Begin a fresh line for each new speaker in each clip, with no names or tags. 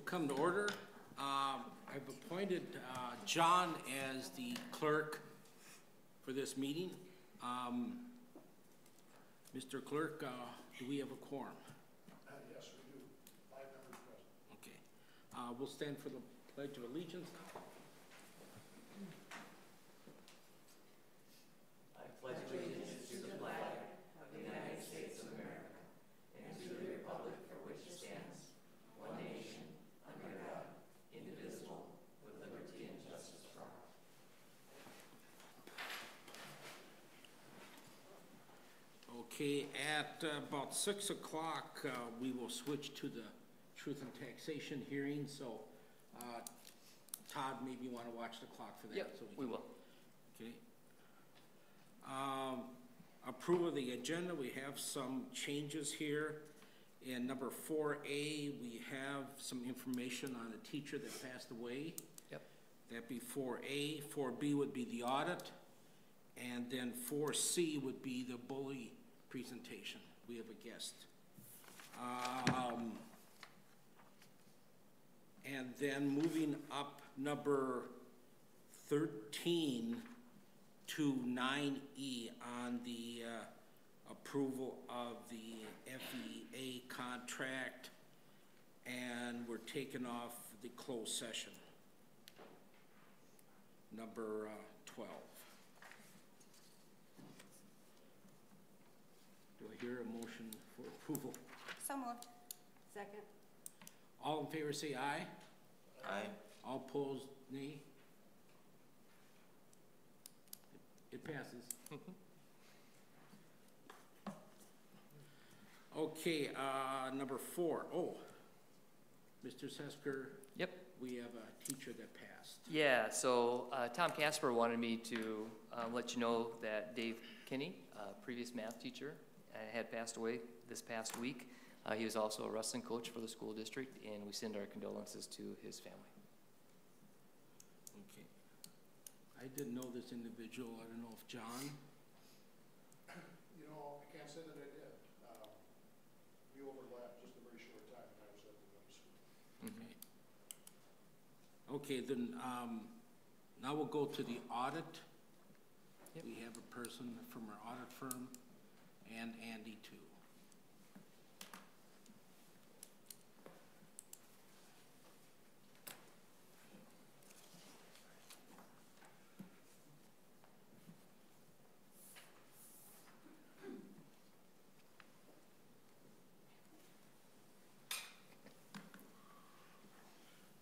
come to order. I've appointed John as the clerk for this meeting. Mr. Clerk, do we have a quorum?
Yes, we do. 5 members present.
Okay. We'll stand for the Pledge of Allegiance.
I pledge allegiance to the flag of the United States of America and to the republic for which it stands, one nation, under God, indivisible, with liberty and justice for all.
Okay, at about 6 o'clock, we will switch to the Truth and Taxation hearing. So, Todd, maybe you want to watch the clock for that.
Yep,
so
we will.
Okay. Approval of the agenda. We have some changes here. In number 4A, we have some information on a teacher that passed away.
Yep.
That'd be 4A. 4B would be the audit. And then 4C would be the bully presentation. We have a guest. And then moving up number 13 to 9E on the approval of the FEA contract, and we're taking off the closed session. Number 12. Do I hear a motion for approval?
So moved. Second.
All in favor say aye.
Aye.
All opposed, nay. It passes. Okay, number 4. Oh, Mr. Sesker.
Yep.
We have a teacher that passed.
Yeah, so Tom Casper wanted me to let you know that Dave Kinney, previous math teacher, had passed away this past week. He was also a wrestling coach for the school district, and we send our condolences to his family.
Okay. I didn't know this individual. I don't know if John.
You know, I can't say that I did. We overlapped just a very short time when I was at the middle school.
Okay. Okay, then now we'll go to the audit. Yep. We have a person from our audit firm, and Andy too.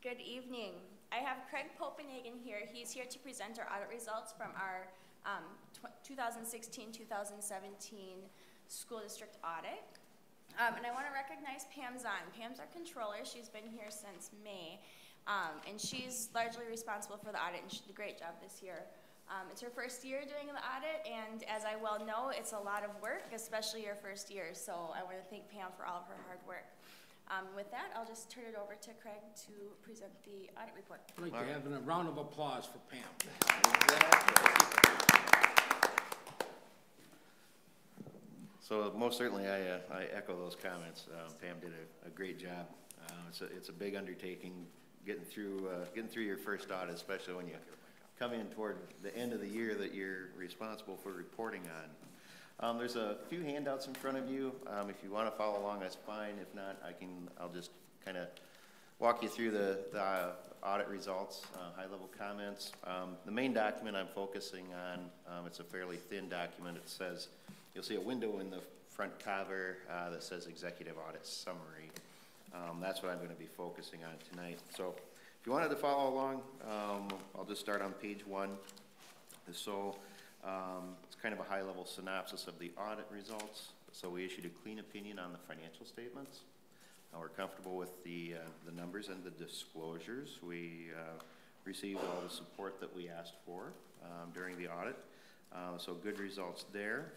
Good evening. I have Craig Popenhagen here. He's here to present our audit results from our 2016-2017 school district audit. And I want to recognize Pam Zahn. Pam's our controller. She's been here since May. And she's largely responsible for the audit, and she did a great job this year. It's her first year doing the audit, and as I well know, it's a lot of work, especially your first year. So I want to thank Pam for all of her hard work. With that, I'll just turn it over to Craig to present the audit report.
I'd like to have a round of applause for Pam.
So most certainly I echo those comments. Pam did a great job. It's a big undertaking getting through your first audit, especially when you come in toward the end of the year that you're responsible for reporting on. There's a few handouts in front of you. If you want to follow along, that's fine. If not, I'll just kind of walk you through the audit results, high-level comments. The main document I'm focusing on, it's a fairly thin document. It says, you'll see a window in the front cover that says Executive Audit Summary. That's what I'm going to be focusing on tonight. So if you wanted to follow along, I'll just start on page 1. So it's kind of a high-level synopsis of the audit results. So we issued a clean opinion on the financial statements. We're comfortable with the numbers and the disclosures. We received all the support that we asked for during the audit. So good results there.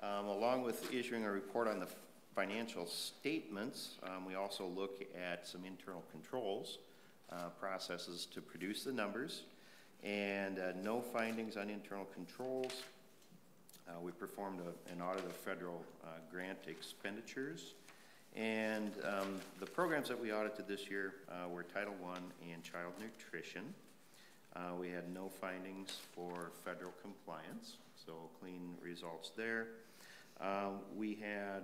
Along with issuing a report on the financial statements, we also look at some internal controls processes to produce the numbers, and no findings on internal controls. We performed an audit of federal grant expenditures, And the programs that we audited this year were Title I and Child Nutrition. We had no findings for federal compliance, so clean results there. We had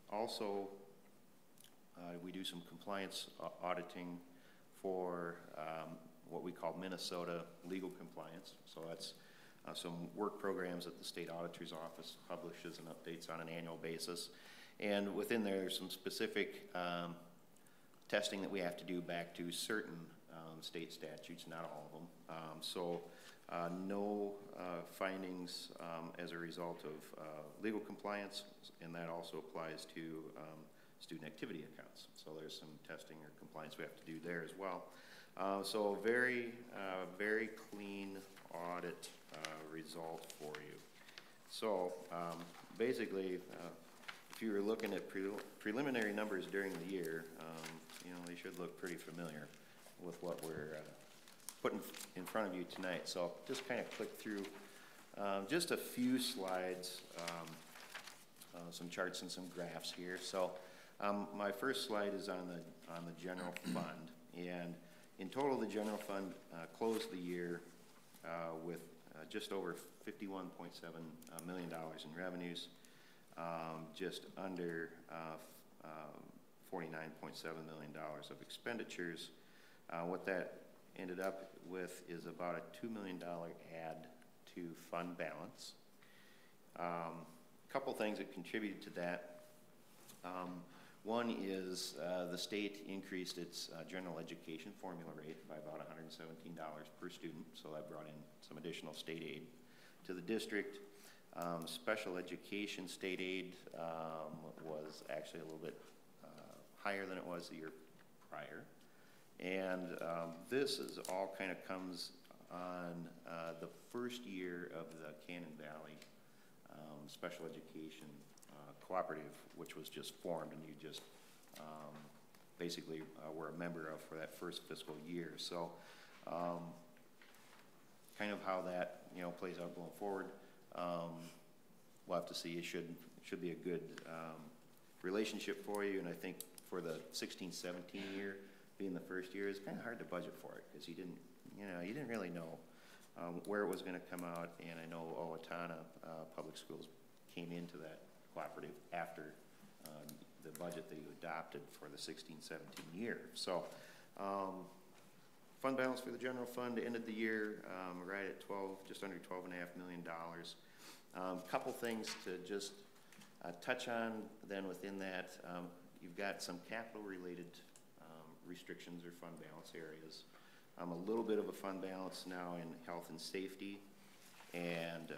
also, we do some compliance auditing for what we call Minnesota legal compliance. So that's some work programs that the state auditor's office publishes and updates on an annual basis. And within there, there's some specific testing that we have to do back to certain state statutes, not all of them. No findings as a result of legal compliance, and that also applies to student activity accounts. So there's some testing or compliance we have to do there as well. So very clean audit result for you. So basically, if you were looking at preliminary numbers during the year, you know, they should look pretty familiar with what we're putting in front of you tonight. So just kind of click through just a few slides, some charts and some graphs here. So my first slide is on the general fund, and in total the general fund closed the year with just over $51.7 million in revenues, just under $49.7 million of expenditures. What that ended up with is about a $2 million add to fund balance. Couple things that contributed to that. One is the state increased its general education formula rate by about $117 per student, so that brought in some additional state aid to the district. Special education state aid was actually a little bit higher than it was the year prior. And this is all kind of comes on the first year of the Cannon Valley Special Education Cooperative, which was just formed, and you just basically were a member of for that first fiscal year. So kind of how that, you know, plays out going forward, we'll have to see. It should be a good relationship for you, and I think for the 16-17 year, being the first year, is kind of hard to budget for it because you didn't really know where it was going to come out. And I know Owatonna Public Schools came into that cooperative after the budget that you adopted for the 16-17 year. So fund balance for the general fund ended the year right at just under $12.5 million. Couple things to just touch on then within that. You've got some capital related restrictions or fund balance areas. A little bit of a fund balance now in health and safety, and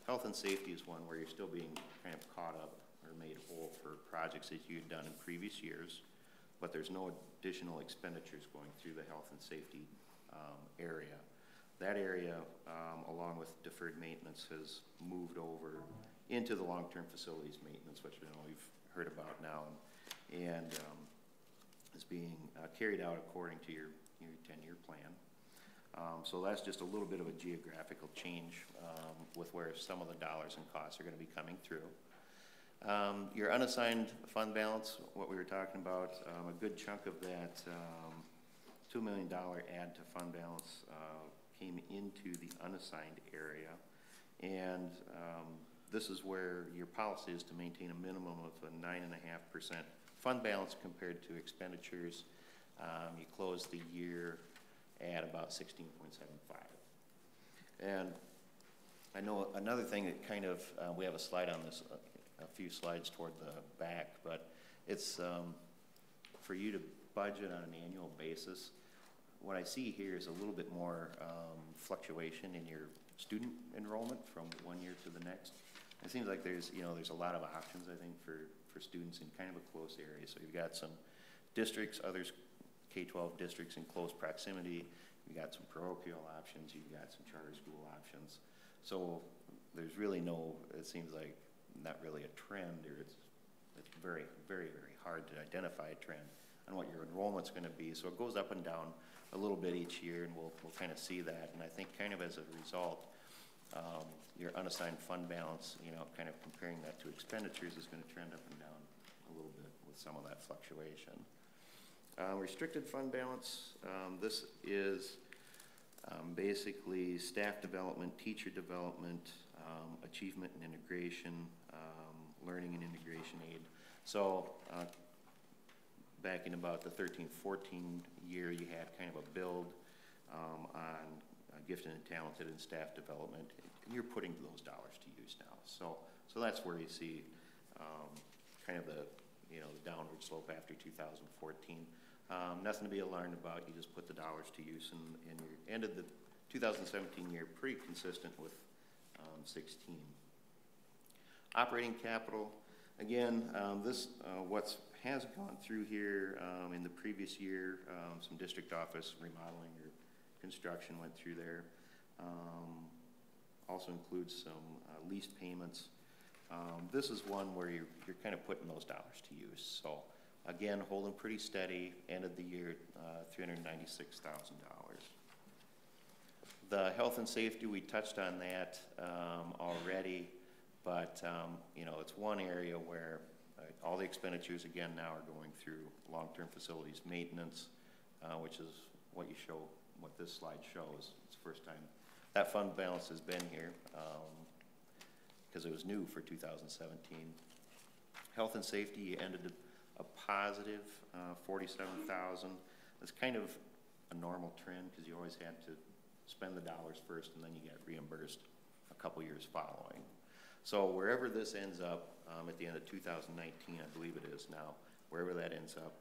health and safety is one where you're still being kind of caught up or made whole for projects that you had done in previous years, but there's no additional expenditures going through the health and safety area. That area, along with deferred maintenance, has moved over into the long-term facilities maintenance, which we've heard about now, and is being carried out according to your 10-year plan. So that's just a little bit of a geographical change with where some of the dollars and costs are going to be coming through. Your unassigned fund balance, what we were talking about, a good chunk of that $2 million add to fund balance came into the unassigned area. And this is where your policy is to maintain a minimum of a 9.5% fund balance compared to expenditures. You close the year at about 16.75. And I know another thing that kind of, we have a slide on this, a few slides toward the back, but it's for you to budget on an annual basis. What I see here is a little bit more fluctuation in your student enrollment from one year to the next. It seems like there's a lot of options, I think, for students in kind of a close area. So you've got some districts, others K-12 districts in close proximity. You've got some parochial options. You've got some charter school options. So there's really it seems like not really a trend, or it's very, very, very hard to identify a trend on what your enrollment's going to be. So it goes up and down a little bit each year, and we'll kind of see that. And I think kind of as a result, your unassigned fund balance, kind of comparing that to expenditures, is going to trend up and down a little bit with some of that fluctuation. Restricted fund balance, this is basically staff development, teacher development, achievement and integration, learning and integration aid. So back in about the 13-14 year, you had kind of a build on gifted and talented and staff development, and you're putting those dollars to use now. So that's where you see kind of the, you know, the downward slope after 2014. Nothing to be alarmed about. You just put the dollars to use, and you ended the 2017 year pretty consistent with 16. Operating capital, again, this what has gone through here in the previous year, some district office remodeling or construction went through there. Also includes some lease payments. This is one where you're kind of putting those dollars to use. So again, holding pretty steady, ended the year $396,000. The health and safety, we touched on that already, but you know, it's one area where all the expenditures again now are going through long-term facilities maintenance, which is what you show, what this slide shows. It's the first time that fund balance has been here because it was new for 2017. Health and safety ended a positive 47,000. It's kind of a normal trend because you always had to spend the dollars first and then you get reimbursed a couple years following. So wherever this ends up at the end of 2019, I believe it is now, wherever that ends up,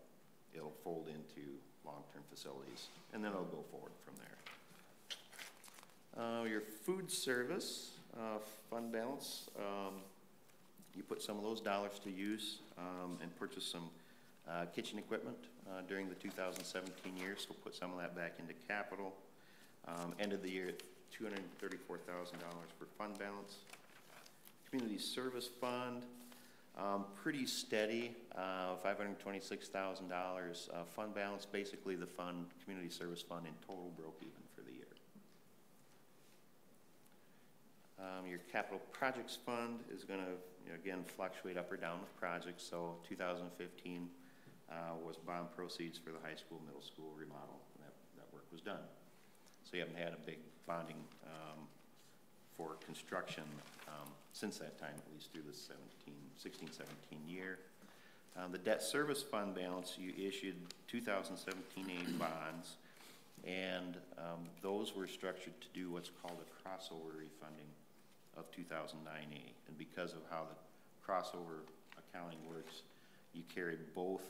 it'll fold into long-term facilities, and then it'll go forward from there. Your food service fund balance, you put some of those dollars to use and purchase some kitchen equipment during the 2017 year, so put some of that back into capital. Ended the year at $234,000 for fund balance. Community service fund, pretty steady, $526,000 fund balance. Basically, the fund, community service fund in total broke even for the year. Your capital projects fund is going to, you know, again, fluctuate up or down with projects. So 2015 was bond proceeds for the high school, middle school remodel, and that work was done. So you haven't had a big bonding for construction since that time, at least through the 16-17 year. The debt service fund balance, you issued 2017A bonds, and those were structured to do what's called a crossover refunding of 2009A. And because of how the crossover accounting works, you carry both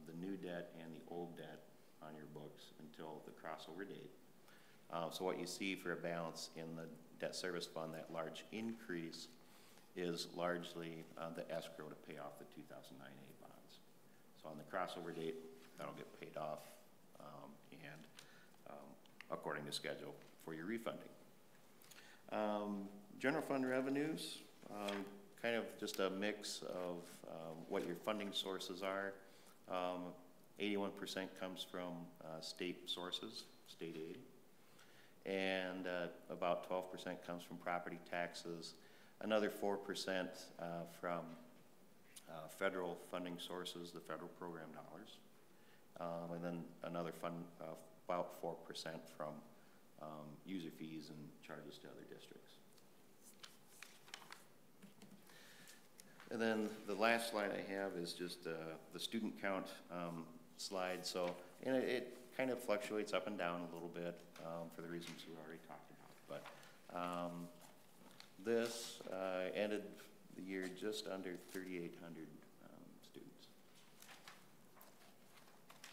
the new debt and the old debt on your books until the crossover date. So what you see for a balance in the debt service fund, that large increase is largely the escrow to pay off the 2009A bonds. So on the crossover date, that'll get paid off and according to schedule for your refunding. General fund revenues, kind of just a mix of what your funding sources are. 81% comes from state sources, state aid. And about 12% comes from property taxes, another 4% from federal funding sources, the federal program dollars, and then another fund about 4% from user fees and charges to other districts. And then the last slide I have is just the student count slide. So, and it kind of fluctuates up and down a little bit for the reasons we already talked about. But this ended the year just under 3,800 students.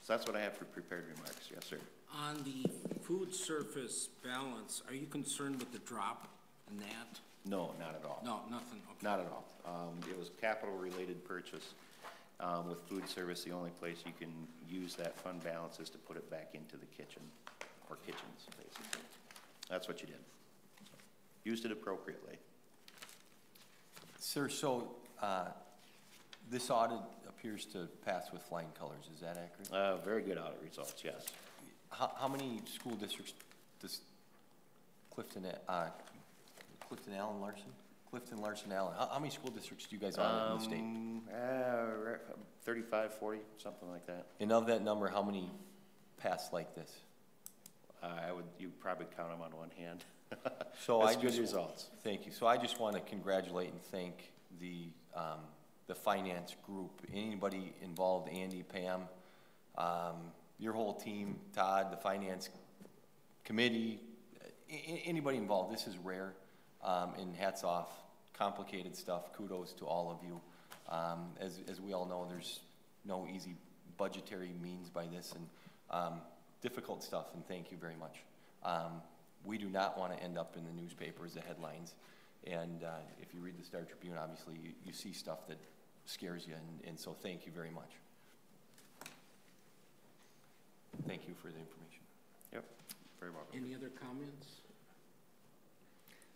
So that's what I have for prepared remarks. Yes, sir.
On the food service balance, are you concerned with the drop in that?
No, not at all.
No, nothing. Okay.
Not at all. It was capital-related purchase. With food service, the only place you can use that fund balance is to put it back into the kitchen, or kitchens, basically. That's what you did. Used it appropriately.
Sir, so this audit appears to pass with flying colors. Is that accurate?
Very good audit results, yes.
How many school districts does Clifton Allen Larson? Clifton, Larson, Allen. How many school districts do you guys audit in the state?
35, 40, something like that.
And of that number, how many pass like this?
You'd probably count them on one hand.
So
That's
I
good
just,
results.
thank you. So I just want to congratulate and thank the finance group, anybody involved, Andy, Pam, your whole team, Todd, the finance committee, anybody involved. This is rare, and hats off. Complicated stuff. Kudos to all of you. As we all know, there's no easy budgetary means by this, and difficult stuff, and thank you very much. We do not want to end up in the newspapers, the headlines, and if you read the Star Tribune, obviously you see stuff that scares you, and so thank you very much. Thank you for the information.
Yep, very welcome.
Any other comments?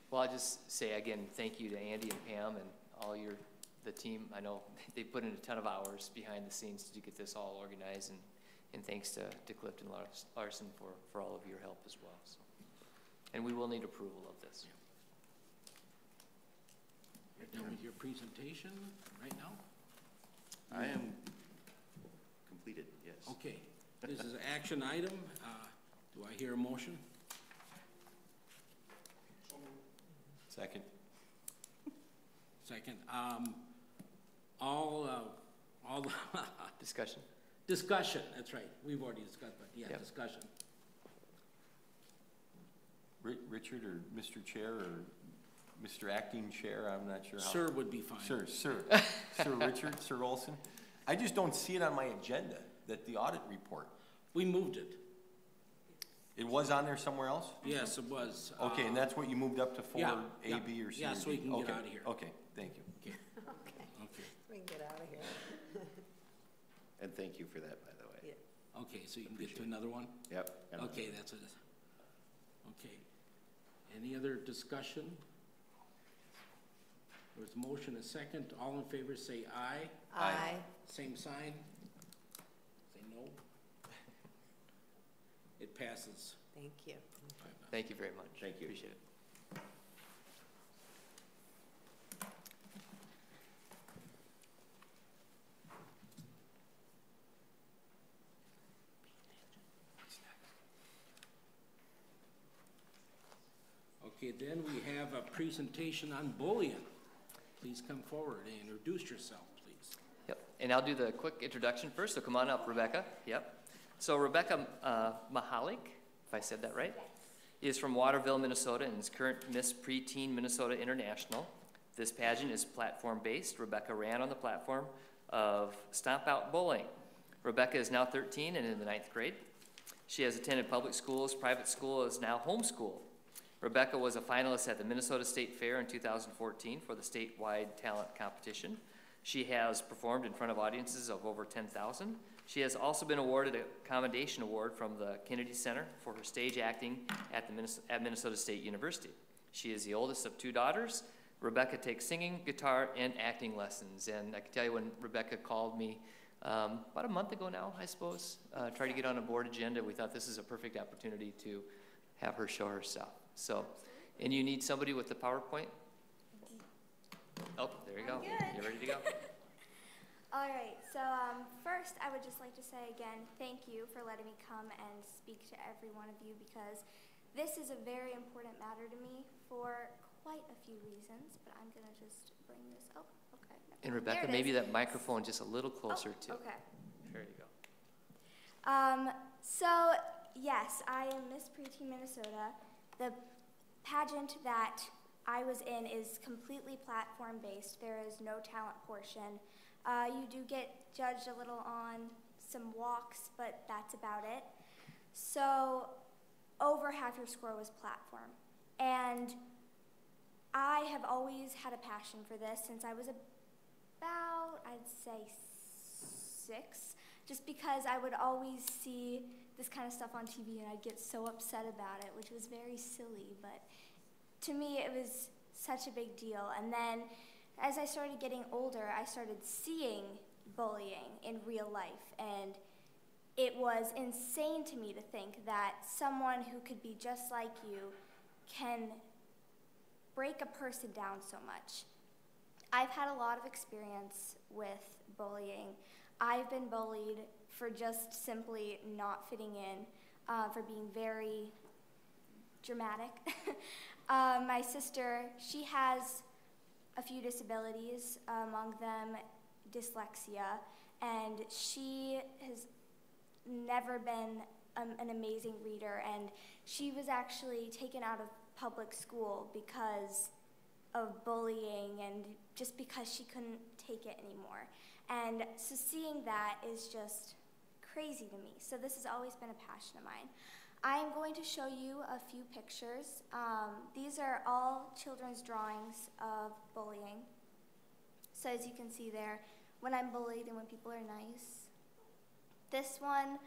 Well, I'll just say again, thank you to Andy and Pam and all the team. I know they put in a ton of hours behind the scenes to get this all organized, and thanks to Clifton Larson for all of your help as well. So. And we will need approval of this.
You're done with your presentation right now?
I am completed, yes.
Okay, this is an action item. Do I hear a motion?
Second.
Second. All the
Discussion?
discussion, that's right. We've already discussed, but yeah,
Yep.
discussion.
Richard or Mr. Chair or Mr. Acting Chair, I'm not sure how.
Sir would be fine.
Sir Richard, Sir Olson. I just don't see it on my agenda, that the audit report.
We moved it.
It was on there somewhere else?
Yes, it was.
Okay, and that's what you moved up to for
yeah,
A,
yeah.
B, or C?
Yeah,
or
so we
D?
can get
Okay,
out of here.
Okay, thank you.
Okay,
Okay,
okay.
we can get out of here.
And thank you for that, by the way.
Yeah.
Okay, so you can get to another one?
Yep.
Okay, that's it. Okay. Any other discussion? There's a motion, a second. All in favor say aye.
Aye.
Same sign. Say no. It passes.
Thank you.
Thank you very much.
Thank you.
Appreciate it.
Okay, then we have a presentation on bullying. Please come forward and introduce yourself, please.
Yep, and I'll do the quick introduction first, so come on up, Rebecca. Yep. So Rebecca Mahalik, if I said that right, is from Waterville, Minnesota, and is current Miss Preteen Minnesota International. This pageant is platform-based. Rebecca ran on the platform of Stomp Out Bullying. Rebecca is now 13 and in the 9th grade. She has attended public schools, private school, is now homeschool. Rebecca was a finalist at the Minnesota State Fair in 2014 for the statewide talent competition. She has performed in front of audiences of over 10,000. She has also been awarded a commendation award from the Kennedy Center for her stage acting at Minnesota State University. She is the oldest of 2 daughters. Rebecca takes singing, guitar, and acting lessons. And I can tell you, when Rebecca called me about a month ago now, I suppose, tried to get on a board agenda, we thought this is a perfect opportunity to have her show herself. So, and you need somebody with the PowerPoint? Oh, there you go.
Good.
You're ready to go.
All right, so first I would just like to say again, thank you for letting me come and speak to every one of you, because this is a very important matter to me for quite a few reasons, but I'm gonna just bring this, oh, okay.
And Rebecca, maybe that microphone just a little closer to.
Okay.
There you go.
So yes, I am Miss Preteen Minnesota. The pageant that I was in is completely platform-based. There is no talent portion. You do get judged a little on some walks, but that's about it. So over half your score was platform. And I have always had a passion for this since I was about, I'd say, 6, just because I would always see this kind of stuff on TV and I'd get so upset about it, which was very silly, but to me it was such a big deal. And then as I started getting older, I started seeing bullying in real life, and it was insane to me to think that someone who could be just like you can break a person down so much. I've had a lot of experience with bullying. I've been bullied for just simply not fitting in, for being very dramatic. My sister, she has a few disabilities, among them dyslexia, and she has never been an amazing reader, and she was actually taken out of public school because of bullying and just because she couldn't take it anymore. And so seeing that is just crazy to me. So this has always been a passion of mine. I am going to show you a few pictures. These are all children's drawings of bullying. So as you can see there, when I'm bullied and when people are nice. This one,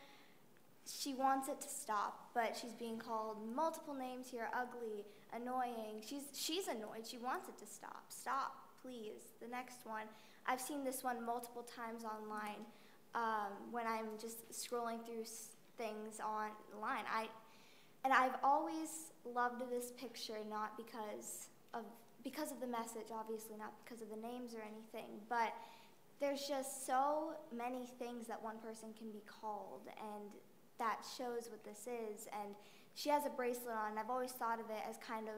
she wants it to stop, but she's being called multiple names here, ugly, annoying. She's annoyed, she wants it to stop. Stop, please. The next one, I've seen this one multiple times online when I'm just scrolling through things online. And I've always loved this picture, not because of the message, obviously, not because of the names or anything, but there's just so many things that one person can be called, and that shows what this is. And she has a bracelet on, and I've always thought of it as kind of,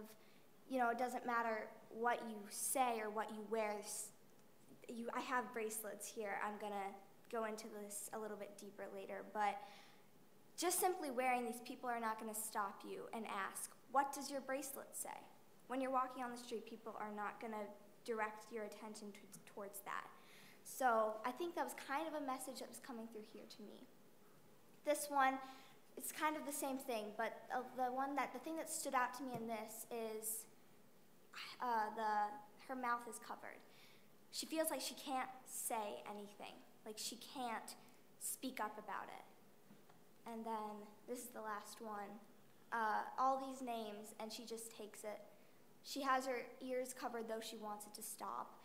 it doesn't matter what you say or what you wear. I have bracelets here. I'm gonna go into this a little bit deeper later, but just simply wearing these, people are not gonna stop you and ask, what does your bracelet say? When you're walking on the street, people are not gonna direct your attention towards that. So I think that was kind of a message that was coming through here to me. This one, it's kind of the same thing, but the thing that stood out to me in this is her mouth is covered. She feels like she can't say anything, like she can't speak up about it. And then this is the last one. All these names, and she just takes it. She has her ears covered, though she wants it to stop,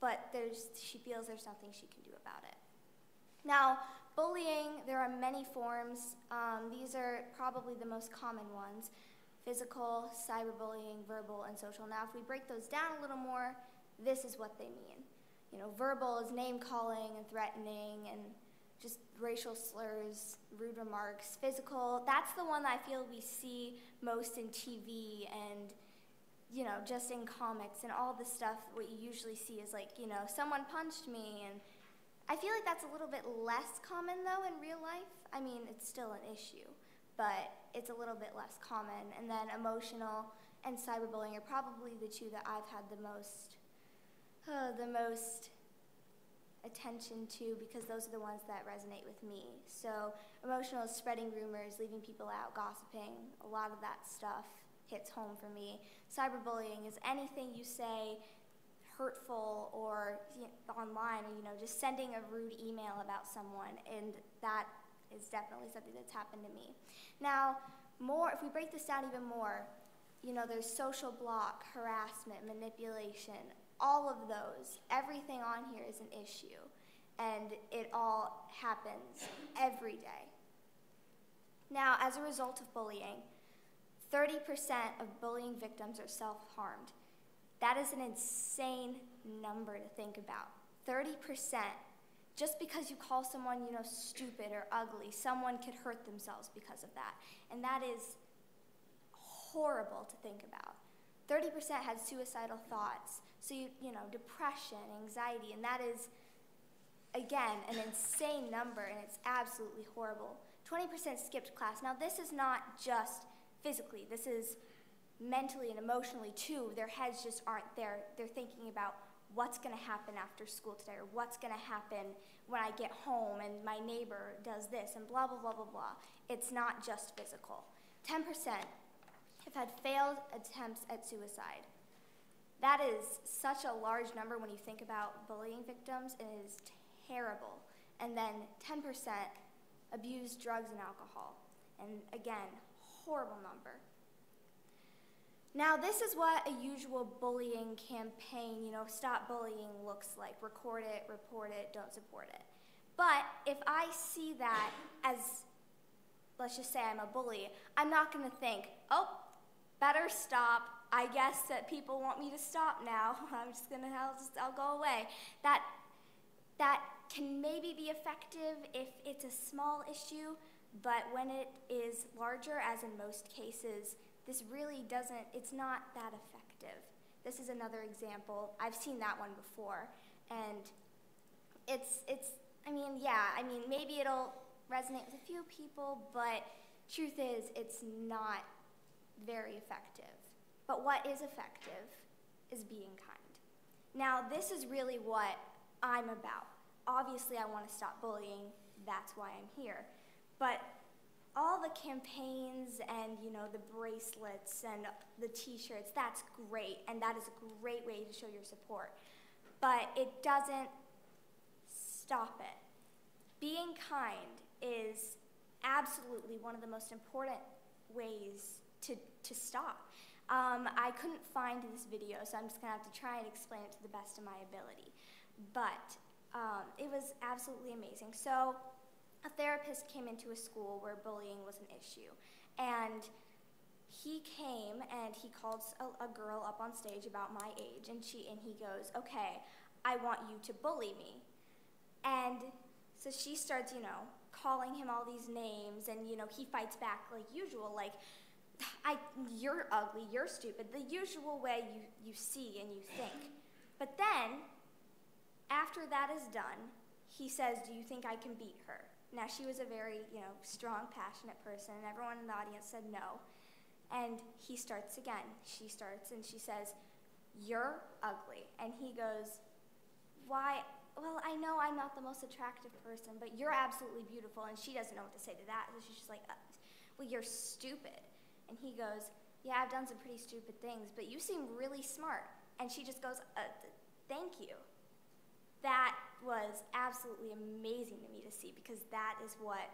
but she feels there's nothing she can do about it. Now, bullying, there are many forms. These are probably the most common ones: physical, cyberbullying, verbal, and social. Now, if we break those down a little more, this is what they mean. Verbal is name-calling and threatening and just racial slurs, rude remarks. Physical, that's the one that I feel we see most in TV and, just in comics and all the stuff. What you usually see is like, someone punched me, and I feel like that's a little bit less common though in real life. I mean, it's still an issue, but it's a little bit less common. And then emotional and cyberbullying are probably the two that I've had the most attention to, because those are the ones that resonate with me. So emotional is spreading rumors, leaving people out, gossiping. A lot of that stuff hits home for me. Cyberbullying is anything you say hurtful or online, or just sending a rude email about someone, and that is definitely something that's happened to me. Now, if we break this down even more, there's social block, harassment, manipulation, all of those. Everything on here is an issue, and it all happens every day. Now, as a result of bullying, 30% of bullying victims are self-harmed. That is an insane number to think about. 30%. Just because you call someone, stupid or ugly, someone could hurt themselves because of that. And that is horrible to think about. 30% had suicidal thoughts. So, depression, anxiety, and that is, again, an insane number, and it's absolutely horrible. 20% skipped class. Now, this is not just physically. This is mentally and emotionally, too. Their heads just aren't there. They're thinking about what's going to happen after school today, or what's going to happen when I get home and my neighbor does this, and blah, blah, blah, blah, blah. It's not just physical. 10% have had failed attempts at suicide. That is such a large number when you think about bullying victims, and it is terrible. And then 10% abuse drugs and alcohol. And again, horrible number. Now, this is what a usual bullying campaign, stop bullying, looks like. Record it, report it, don't support it. But if I see that as, let's just say I'm a bully, I'm not going to think, oh, better stop, I guess that people want me to stop now. I'll go away. That can maybe be effective if it's a small issue, but when it is larger, as in most cases, this really doesn't, it's not that effective. This is another example. I've seen that one before, and maybe it'll resonate with a few people, but truth is, it's not very effective. But what is effective is being kind. Now, this is really what I'm about. Obviously, I want to stop bullying. That's why I'm here. But all the campaigns and, the bracelets and the t-shirts, that's great, and that is a great way to show your support. But it doesn't stop it. Being kind is absolutely one of the most important ways to stop. I couldn't find this video, so I'm just going to have to try and explain it to the best of my ability. But it was absolutely amazing. So a therapist came into a school where bullying was an issue, and he came and he called a girl up on stage about my age, and he goes, "Okay, I want you to bully me." And so she starts, calling him all these names, and he fights back like usual, like, "You're ugly, you're stupid," the usual way you see and you think. But then, after that is done, he says, "Do you think I can beat her?" Now, she was a very, strong, passionate person, and everyone in the audience said no. And he starts again. She starts, and she says, "You're ugly." And he goes, "Why? Well, I know I'm not the most attractive person, but you're absolutely beautiful." And she doesn't know what to say to that. So she's just like, "Well, you're stupid." And he goes, "Yeah, I've done some pretty stupid things, but you seem really smart." And she just goes, "Thank you." That was absolutely amazing to me to see, because that is what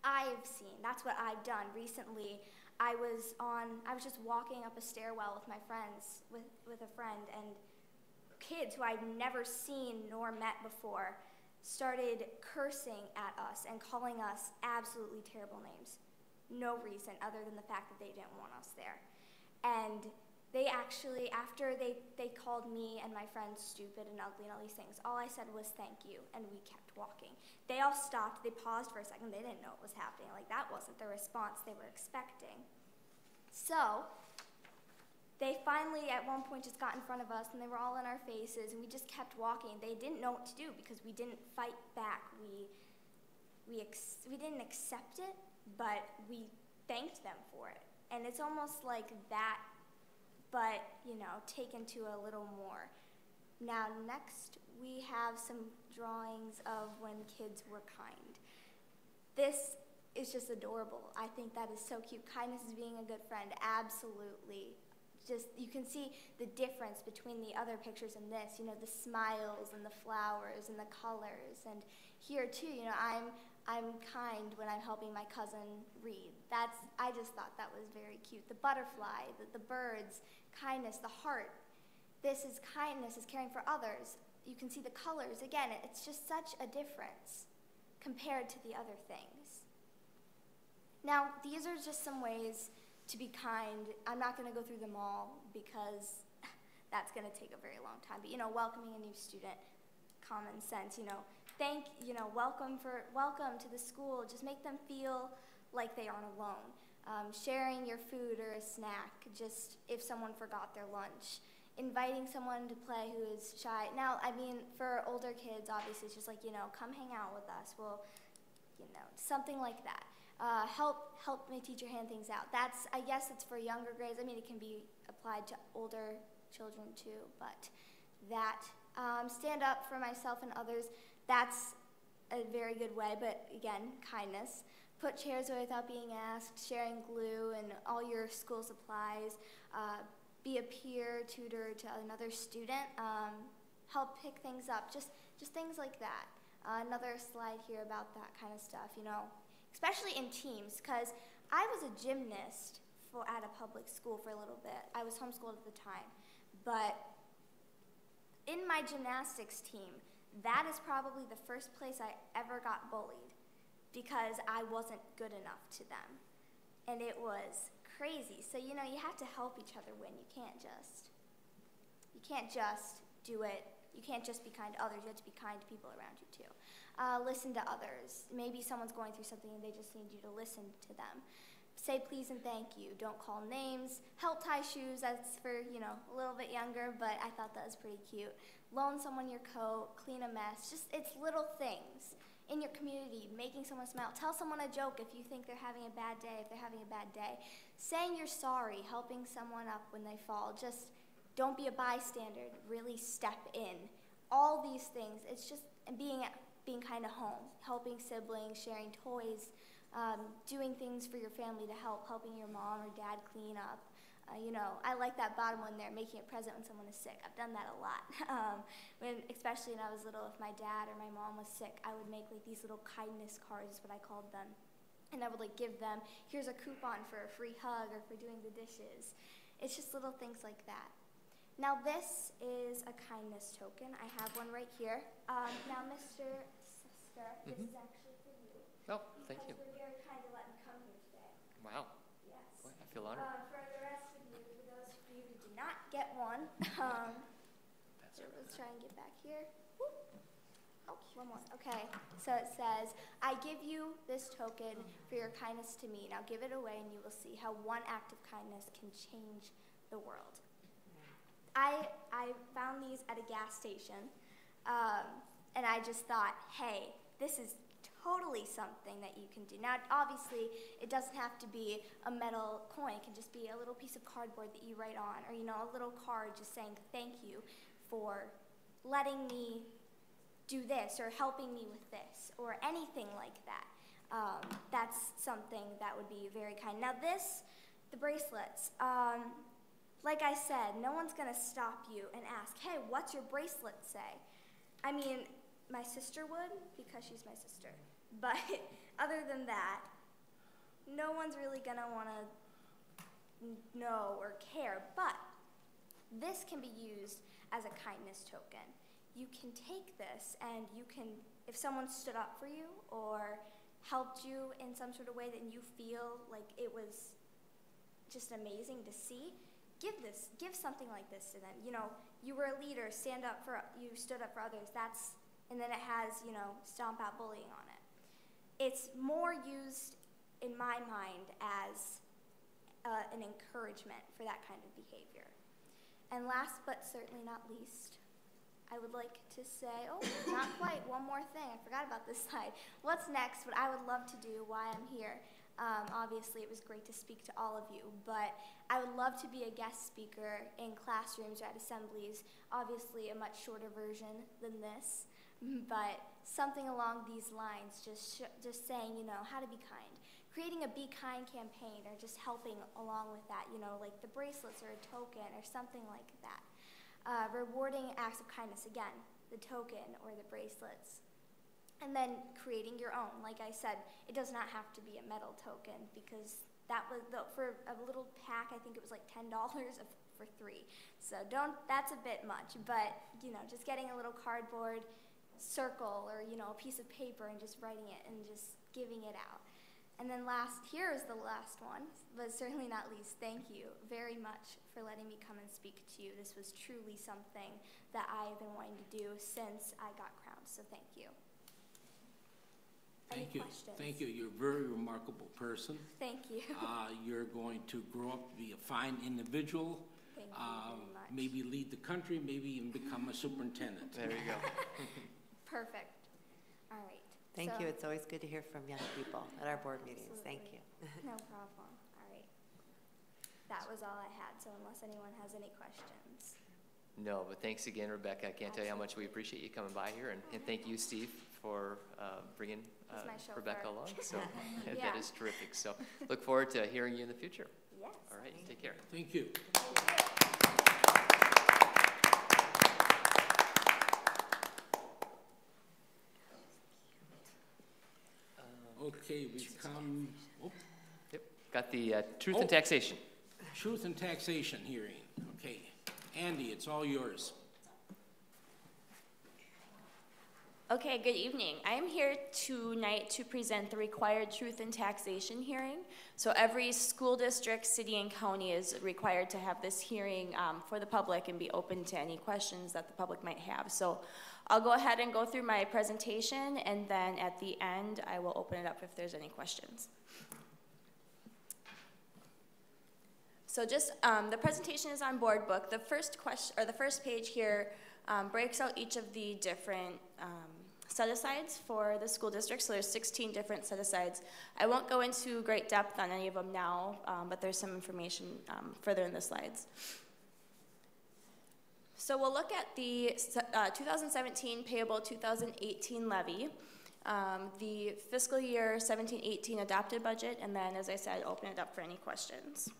I've seen. That's what I've done. Recently, I was just walking up a stairwell with my friends, with a friend, and kids who I'd never seen nor met before started cursing at us and calling us absolutely terrible names. No reason other than the fact that they didn't want us there. And they actually, after they called me and my friends stupid and ugly and all these things, all I said was "thank you," and we kept walking. They all stopped, they paused for a second, they didn't know what was happening. Like, that wasn't the response they were expecting. So, they finally at one point just got in front of us, and they were all in our faces, and we just kept walking. They didn't know what to do because we didn't fight back. We didn't accept it, but we thanked them for it. And it's almost like that, but, taken to a little more. Now, next, we have some drawings of when kids were kind. This is just adorable. I think that is so cute. Kindness is being a good friend, absolutely. Just, you can see the difference between the other pictures and this, the smiles and the flowers and the colors. And here, too, I'm kind when I'm helping my cousin read. I just thought that was very cute. The butterfly, the birds, kindness, the heart. This is kindness, is caring for others. You can see the colors. Again, it's just such a difference compared to the other things. Now, these are just some ways to be kind. I'm not going to go through them all because that's going to take a very long time. But, welcoming a new student, common sense, welcome to the school. Just make them feel like they aren't alone. Sharing your food or a snack, just if someone forgot their lunch. Inviting someone to play who is shy. Now, for older kids, obviously, it's just like, come hang out with us. Well, something like that. Help my teacher hand things out. I guess it's for younger grades. It can be applied to older children too, but that, stand up for myself and others, that's a very good way, but again, kindness. Put chairs away without being asked, sharing glue and all your school supplies, be a peer tutor to another student, help pick things up, just things like that. Another slide here about that kind of stuff, especially in teams, because I was a gymnast at a public school for a little bit. I was homeschooled at the time, but in my gymnastics team, that is probably the first place I ever got bullied because I wasn't good enough to them. And it was crazy. So, you have to help each other win. You can't just do it. You can't just be kind to others. You have to be kind to people around you too. Listen to others. Maybe someone's going through something and they just need you to listen to them. Say please and thank you. Don't call names. Help tie shoes. That's for, a little bit younger, but I thought that was pretty cute. Loan someone your coat. Clean a mess. It's little things in your community. Making someone smile. Tell someone a joke if you think they're having a bad day, if they're having a bad day. Saying you're sorry. Helping someone up when they fall. Just don't be a bystander. Really step in. All these things. It's just being kind of home. Helping siblings. Sharing toys. Doing things for your family to helping your mom or dad clean up. I like that bottom one there, making a present when someone is sick. I've done that a lot. Especially when I was little, if my dad or my mom was sick, I would make these little kindness cards, is what I called them. And I would give them, here's a coupon for a free hug or for doing the dishes. It's just little things like that. Now this is a kindness token. I have one right here. Now Mr. Sister, this is actually for you.
Oh, thank you.
Because you're very kind to let me come here today.
Wow.
Yes.
Boy, I feel honored.
For the rest of you, for those of you who did not get one, let's try and get back here. Whoop. Oh, one more. Okay, so it says, I give you this token for your kindness to me. Now give it away and you will see how one act of kindness can change the world. I found these at a gas station, and I just thought, hey, this is totally something that you can do. Now, obviously, it doesn't have to be a metal coin. It can just be a little piece of cardboard that you write on, or, a little card just saying thank you for letting me do this, or helping me with this, or anything like that. That's something that would be very kind. Now the bracelets, like I said, no one's gonna stop you and ask, hey, what's your bracelet say? I mean, my sister would, because she's my sister. But other than that, no one's really gonna wanna know or care. But this can be used as a kindness token. You can take this and you can, if someone stood up for you or helped you in some sort of way that you feel like it was just amazing to see, give something like this to them. You were a leader, you stood up for others. And then it has, stomp out bullying on it. It's more used, in my mind, as an encouragement for that kind of behavior. And last but certainly not least, I would like to say, not quite, one more thing. I forgot about this slide. What's next? What I would love to do, why I'm here. Obviously, it was great to speak to all of you, but I would love to be a guest speaker in classrooms or at assemblies. Obviously, a much shorter version than this. But something along these lines, just saying, how to be kind. Creating a Be Kind campaign or just helping along with that, like the bracelets or a token or something like that. Rewarding acts of kindness, again, the token or the bracelets. And then creating your own. Like I said, it does not have to be a metal token because that was, for a little pack, I think it was like $10 for 3. So that's a bit much, but, just getting a little cardboard circle or a piece of paper and just writing it and just giving it out. And then here is the last one, but certainly not least, thank you very much for letting me come and speak to you. This was truly something that I have been wanting to do since I got crowned, so thank you.
Thank you. Thank you. You're a very remarkable person.
Thank you.
You're going to grow up to be a fine individual.
Thank you very much.
Maybe lead the country, maybe even become a superintendent.
There you go.
Perfect. All right.
Thank you. It's always good to hear from young people at our board meetings.
Absolutely.
Thank you.
No problem. All right. That was all I had, so unless anyone has any questions.
No, but thanks again, Rebecca. I can't tell you how much we appreciate you coming by here, and thank you, Steve, for bringing Rebecca along. So
Yeah.
that is terrific. So look forward to hearing you in the future.
Yes.
All right, take care.
Thank you. Okay, we come.
Yep, got the truth and taxation.
Truth and taxation hearing. Okay, Andy, it's all yours.
Okay, good evening. I am here tonight to present the required truth in taxation hearing. So every school district, city, and county is required to have this hearing for the public and be open to any questions that the public might have. So I'll go ahead and go through my presentation, and then at the end, I will open it up if there's any questions. So just the presentation is on board book. The first question, or the first page here, breaks out each of the different set-asides for the school district. So there's 16 different set-asides. I won't go into great depth on any of them now, but there's some information further in the slides. So we'll look at the 2017 payable 2018 levy, the fiscal year 17-18 adopted budget, and then, as I said, open it up for any questions.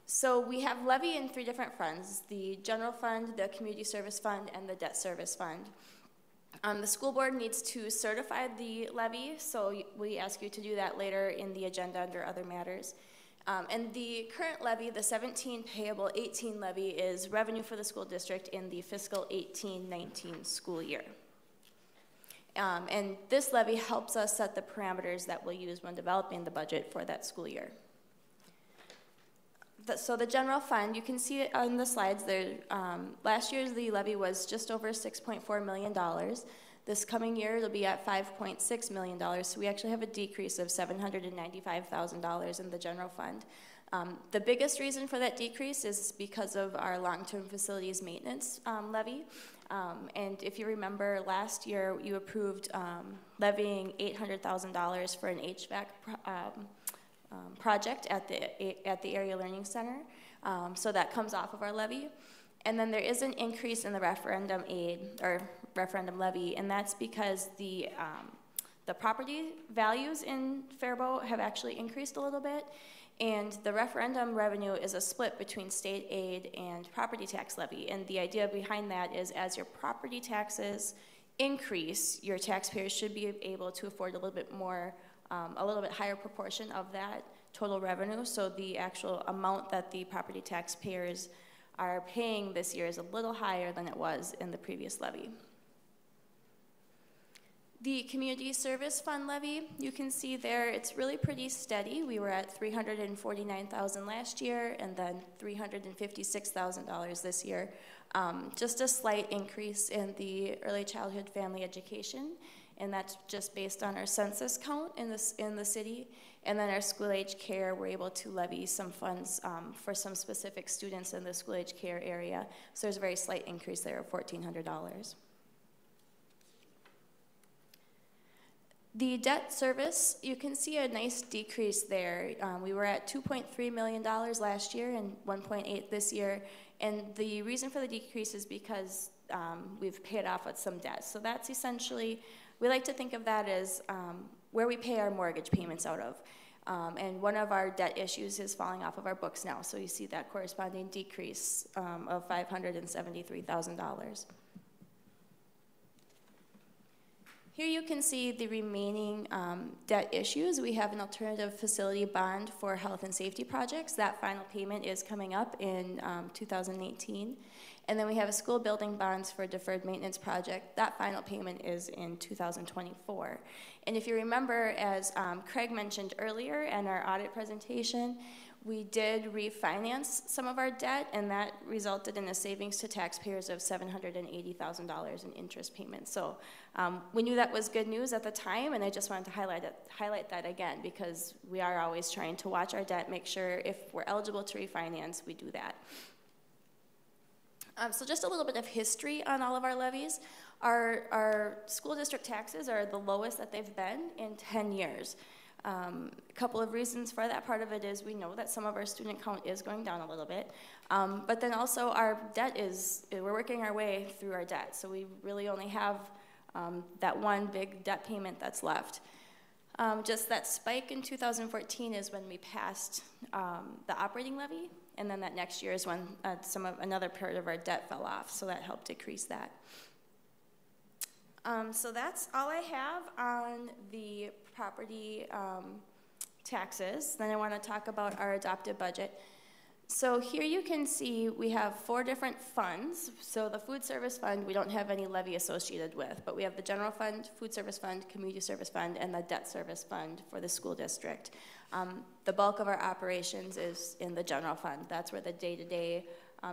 So we have levy in 3 different funds: the general fund, the community service fund, and the debt service fund. The school board needs to certify the levy, so we ask you to do that later in the agenda under other matters. And the current levy, the 17 payable 18 levy, is revenue for the school district in the fiscal 18-19 school year. And this levy helps us set the parameters that we'll use when developing the budget for that school year. So the general fund, you can see it on the slides there. Last year's the levy was just over $6.4 million. This coming year it'll be at $5.6 million, so we actually have a decrease of $795,000 in the general fund. The biggest reason for that decrease is because of our long-term facilities maintenance levy. And if you remember, last year you approved levying $800,000 for an HVAC project at the Area Learning Center, so that comes off of our levy. And then there is an increase in the referendum aid, or referendum levy, and that's because the property values in Faribault have actually increased a little bit, and the referendum revenue is a split between state aid and property tax levy. And the idea behind that is, as your property taxes increase, your taxpayers should be able to afford a little bit more, a little bit higher proportion of that total revenue. So the actual amount that the property taxpayers are paying this year is a little higher than it was in the previous levy. The community service fund levy, you can see there, it's really pretty steady. We were at $349,000 last year, and then $356,000 this year. Just a slight increase in the early childhood family education, and that's just based on our census count in the city. And then our school-age care, we're able to levy some funds for some specific students in the school-age care area. So there's a very slight increase there of $1,400. The debt service, you can see a nice decrease there. We were at $2.3 million last year and $1.8 this year. And the reason for the decrease is because we've paid off with some debt. So that's essentially, we like to think of that as where we pay our mortgage payments out of. And one of our debt issues is falling off of our books now. So you see that corresponding decrease of $573,000. Here you can see the remaining debt issues. We have an alternative facility bond for health and safety projects. That final payment is coming up in 2018. And then we have a school building bonds for deferred maintenance project. That final payment is in 2024. And if you remember, as Craig mentioned earlier in our audit presentation, we did refinance some of our debt, and that resulted in a savings to taxpayers of $780,000 in interest payments. So we knew that was good news at the time, and I just wanted to highlight that again, because we are always trying to watch our debt, make sure if we're eligible to refinance, we do that. So just a little bit of history on all of our levies. Our school district taxes are the lowest that they've been in 10 years. A couple of reasons for that. Part of it is we know that some of our student count is going down a little bit, but then also our debt we're working our way through our debt, so we really only have that one big debt payment that's left. Just that spike in 2014 is when we passed the operating levy, and then that next year is when another part of our debt fell off, so that helped decrease that. So that's all I have on the property taxes. Then I want to talk about our adopted budget. So here you can see we have 4 different funds. So the food service fund, we don't have any levy associated with, but we have the general fund, food service fund, community service fund, and the debt service fund for the school district. The bulk of our operations is in the general fund. That's where the day-to-day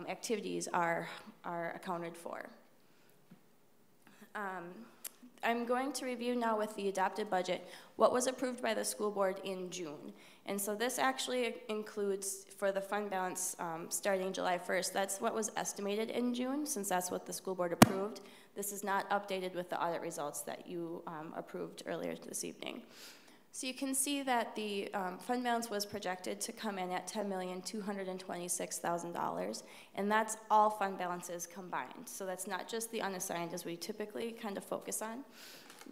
activities are accounted for. I'm going to review now with the adopted budget what was approved by the school board in June. And so this actually includes, for the fund balance starting July 1st, that's what was estimated in June, since that's what the school board approved. This is not updated with the audit results that you approved earlier this evening. So you can see that the fund balance was projected to come in at $10,226,000, and that's all fund balances combined. So that's not just the unassigned, as we typically kind of focus on.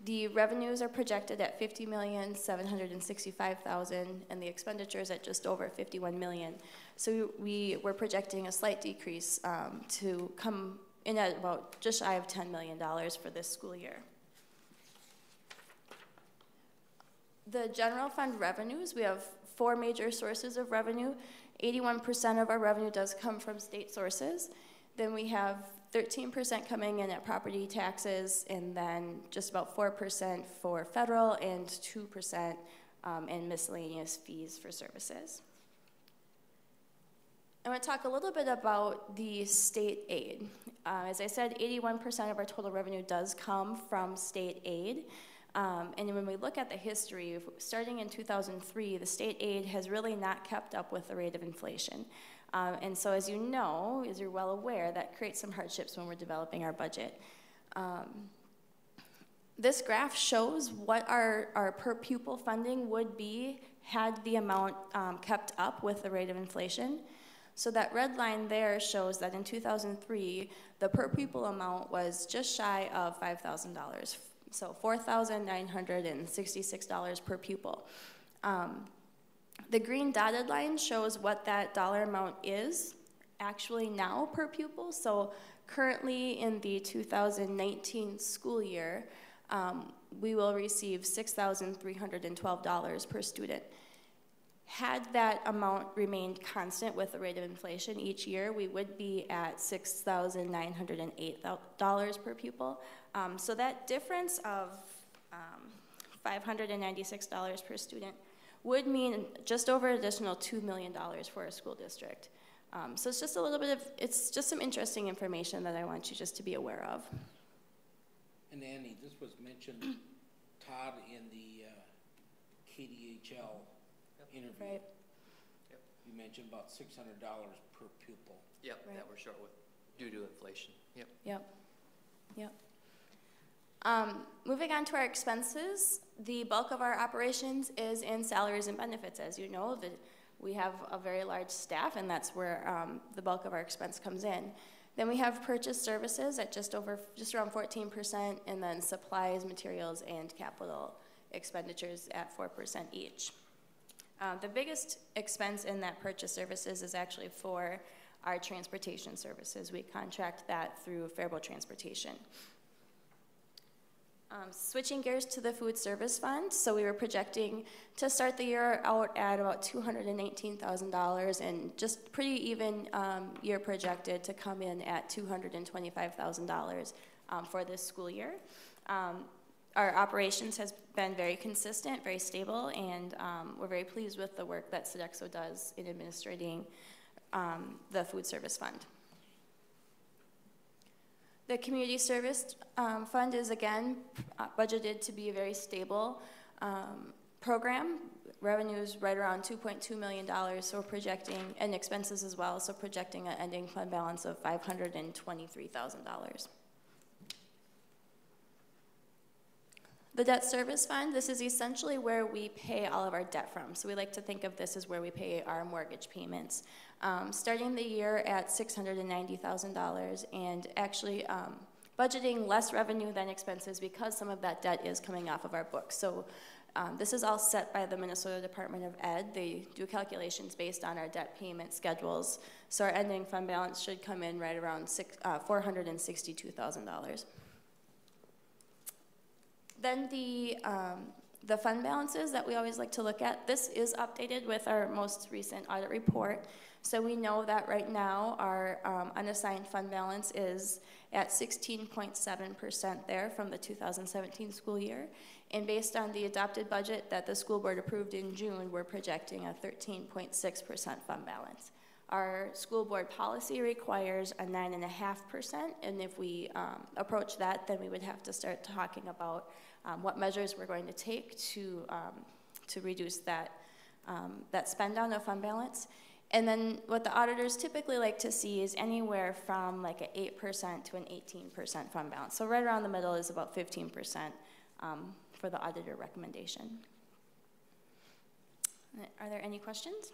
The revenues are projected at $50,765,000, and the expenditures at just over $51 million. So we were projecting a slight decrease to come in at about just shy of $10 million for this school year. The general fund revenues, we have 4 major sources of revenue. 81% of our revenue does come from state sources. Then we have 13% coming in at property taxes, and then just about 4% for federal and 2% in miscellaneous fees for services. I want to talk a little bit about the state aid. As I said, 81% of our total revenue does come from state aid. And when we look at the history, starting in 2003, the state aid has really not kept up with the rate of inflation. And so as you know, as you're well aware, that creates some hardships when we're developing our budget. This graph shows what our per pupil funding would be had the amount kept up with the rate of inflation. So that red line there shows that in 2003, the per pupil amount was just shy of $5,000. So $4,966 per pupil. The green dotted line shows what that dollar amount is actually now per pupil. So currently in the 2019 school year, we will receive $6,312 per student. Had that amount remained constant with the rate of inflation each year, we would be at $6,908 per pupil. So that difference of $596 per student would mean just over an additional $2 million for our school district. So it's just a little bit of, it's just some interesting information that I want you just to be aware of.
And Annie, this was mentioned, Todd, in the KDHL interview.
Yep.
Right.
You mentioned about $600 per pupil.
Yep,
Right.
that we're short with due to inflation. Yep.
Yep. Yep. Moving on to our expenses, the bulk of our operations is in salaries and benefits. As you know, we have a very large staff, and that's where the bulk of our expense comes in. Then we have purchase services at just around 14%, and then supplies, materials, and capital expenditures at 4% each. The biggest expense in that purchase services is actually for our transportation services. We contract that through Faribault Transportation. Switching gears to the food service fund, so we were projecting to start the year out at about $218,000, and just pretty even year projected to come in at $225,000 for this school year. Our operations has been very consistent, very stable, and we're very pleased with the work that Sodexo does in administrating the food service fund. The community service fund is, again, budgeted to be a very stable program. Revenues right around $2.2 million, so we're projecting, and expenses as well, so projecting an ending fund balance of $523,000. The debt service fund, this is essentially where we pay all of our debt from. So we like to think of this as where we pay our mortgage payments. Starting the year at $690,000, and actually budgeting less revenue than expenses because some of that debt is coming off of our books. So this is all set by the Minnesota Department of Ed. They do calculations based on our debt payment schedules. So our ending fund balance should come in right around $462,000. Then the the fund balances that we always like to look at. This is updated with our most recent audit report. So we know that right now our unassigned fund balance is at 16.7% there from the 2017 school year. And based on the adopted budget that the school board approved in June, we're projecting a 13.6% fund balance. Our school board policy requires a 9.5%, and if we approach that, then we would have to start talking about what measures we're going to take to reduce that spend down of fund balance. And then what the auditors typically like to see is anywhere from like an 8% to an 18% fund balance. So right around the middle is about 15% for the auditor recommendation. Are there any questions?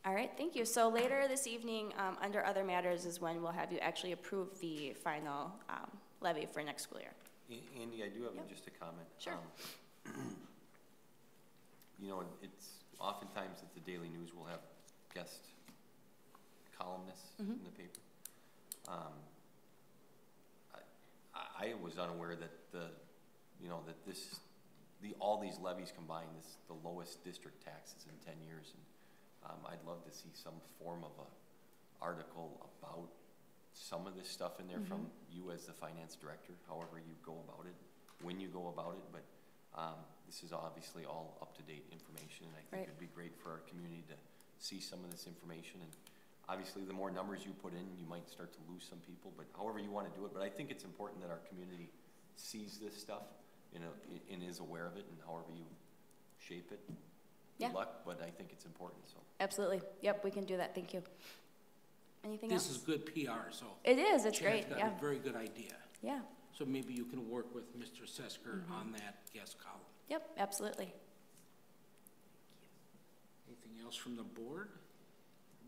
All right, thank you. So later this evening, under other matters is when we'll have you actually approve the final levy for next school year.
Andy, I do have
Yep.
just a comment.
Sure.
You know, it's oftentimes at the Daily News we'll have guest columnists in the paper. I was unaware that all these levies combined is the lowest district taxes in 10 years. And I'd love to see some form of a article about some of this stuff in there from you as the finance director, however you go about it, when you go about it. But this is obviously all up-to-date information, and I think it'd be great for our community to see some of this information. And obviously, the more numbers you put in, you might start to lose some people, but however you want to do it. But I think it's important that our community sees this stuff, and is aware of it, and however you shape it. Good luck, but I think it's important. So
Absolutely. Yep, we can do that. Thank you. Anything else?
This is good PR, so.
It is. It's
Chad's
great.
got
Yeah.
a very good idea.
Yeah.
So maybe you can work with Mr. Sesker on that guest column.
Yep. Absolutely.
Anything else from the board?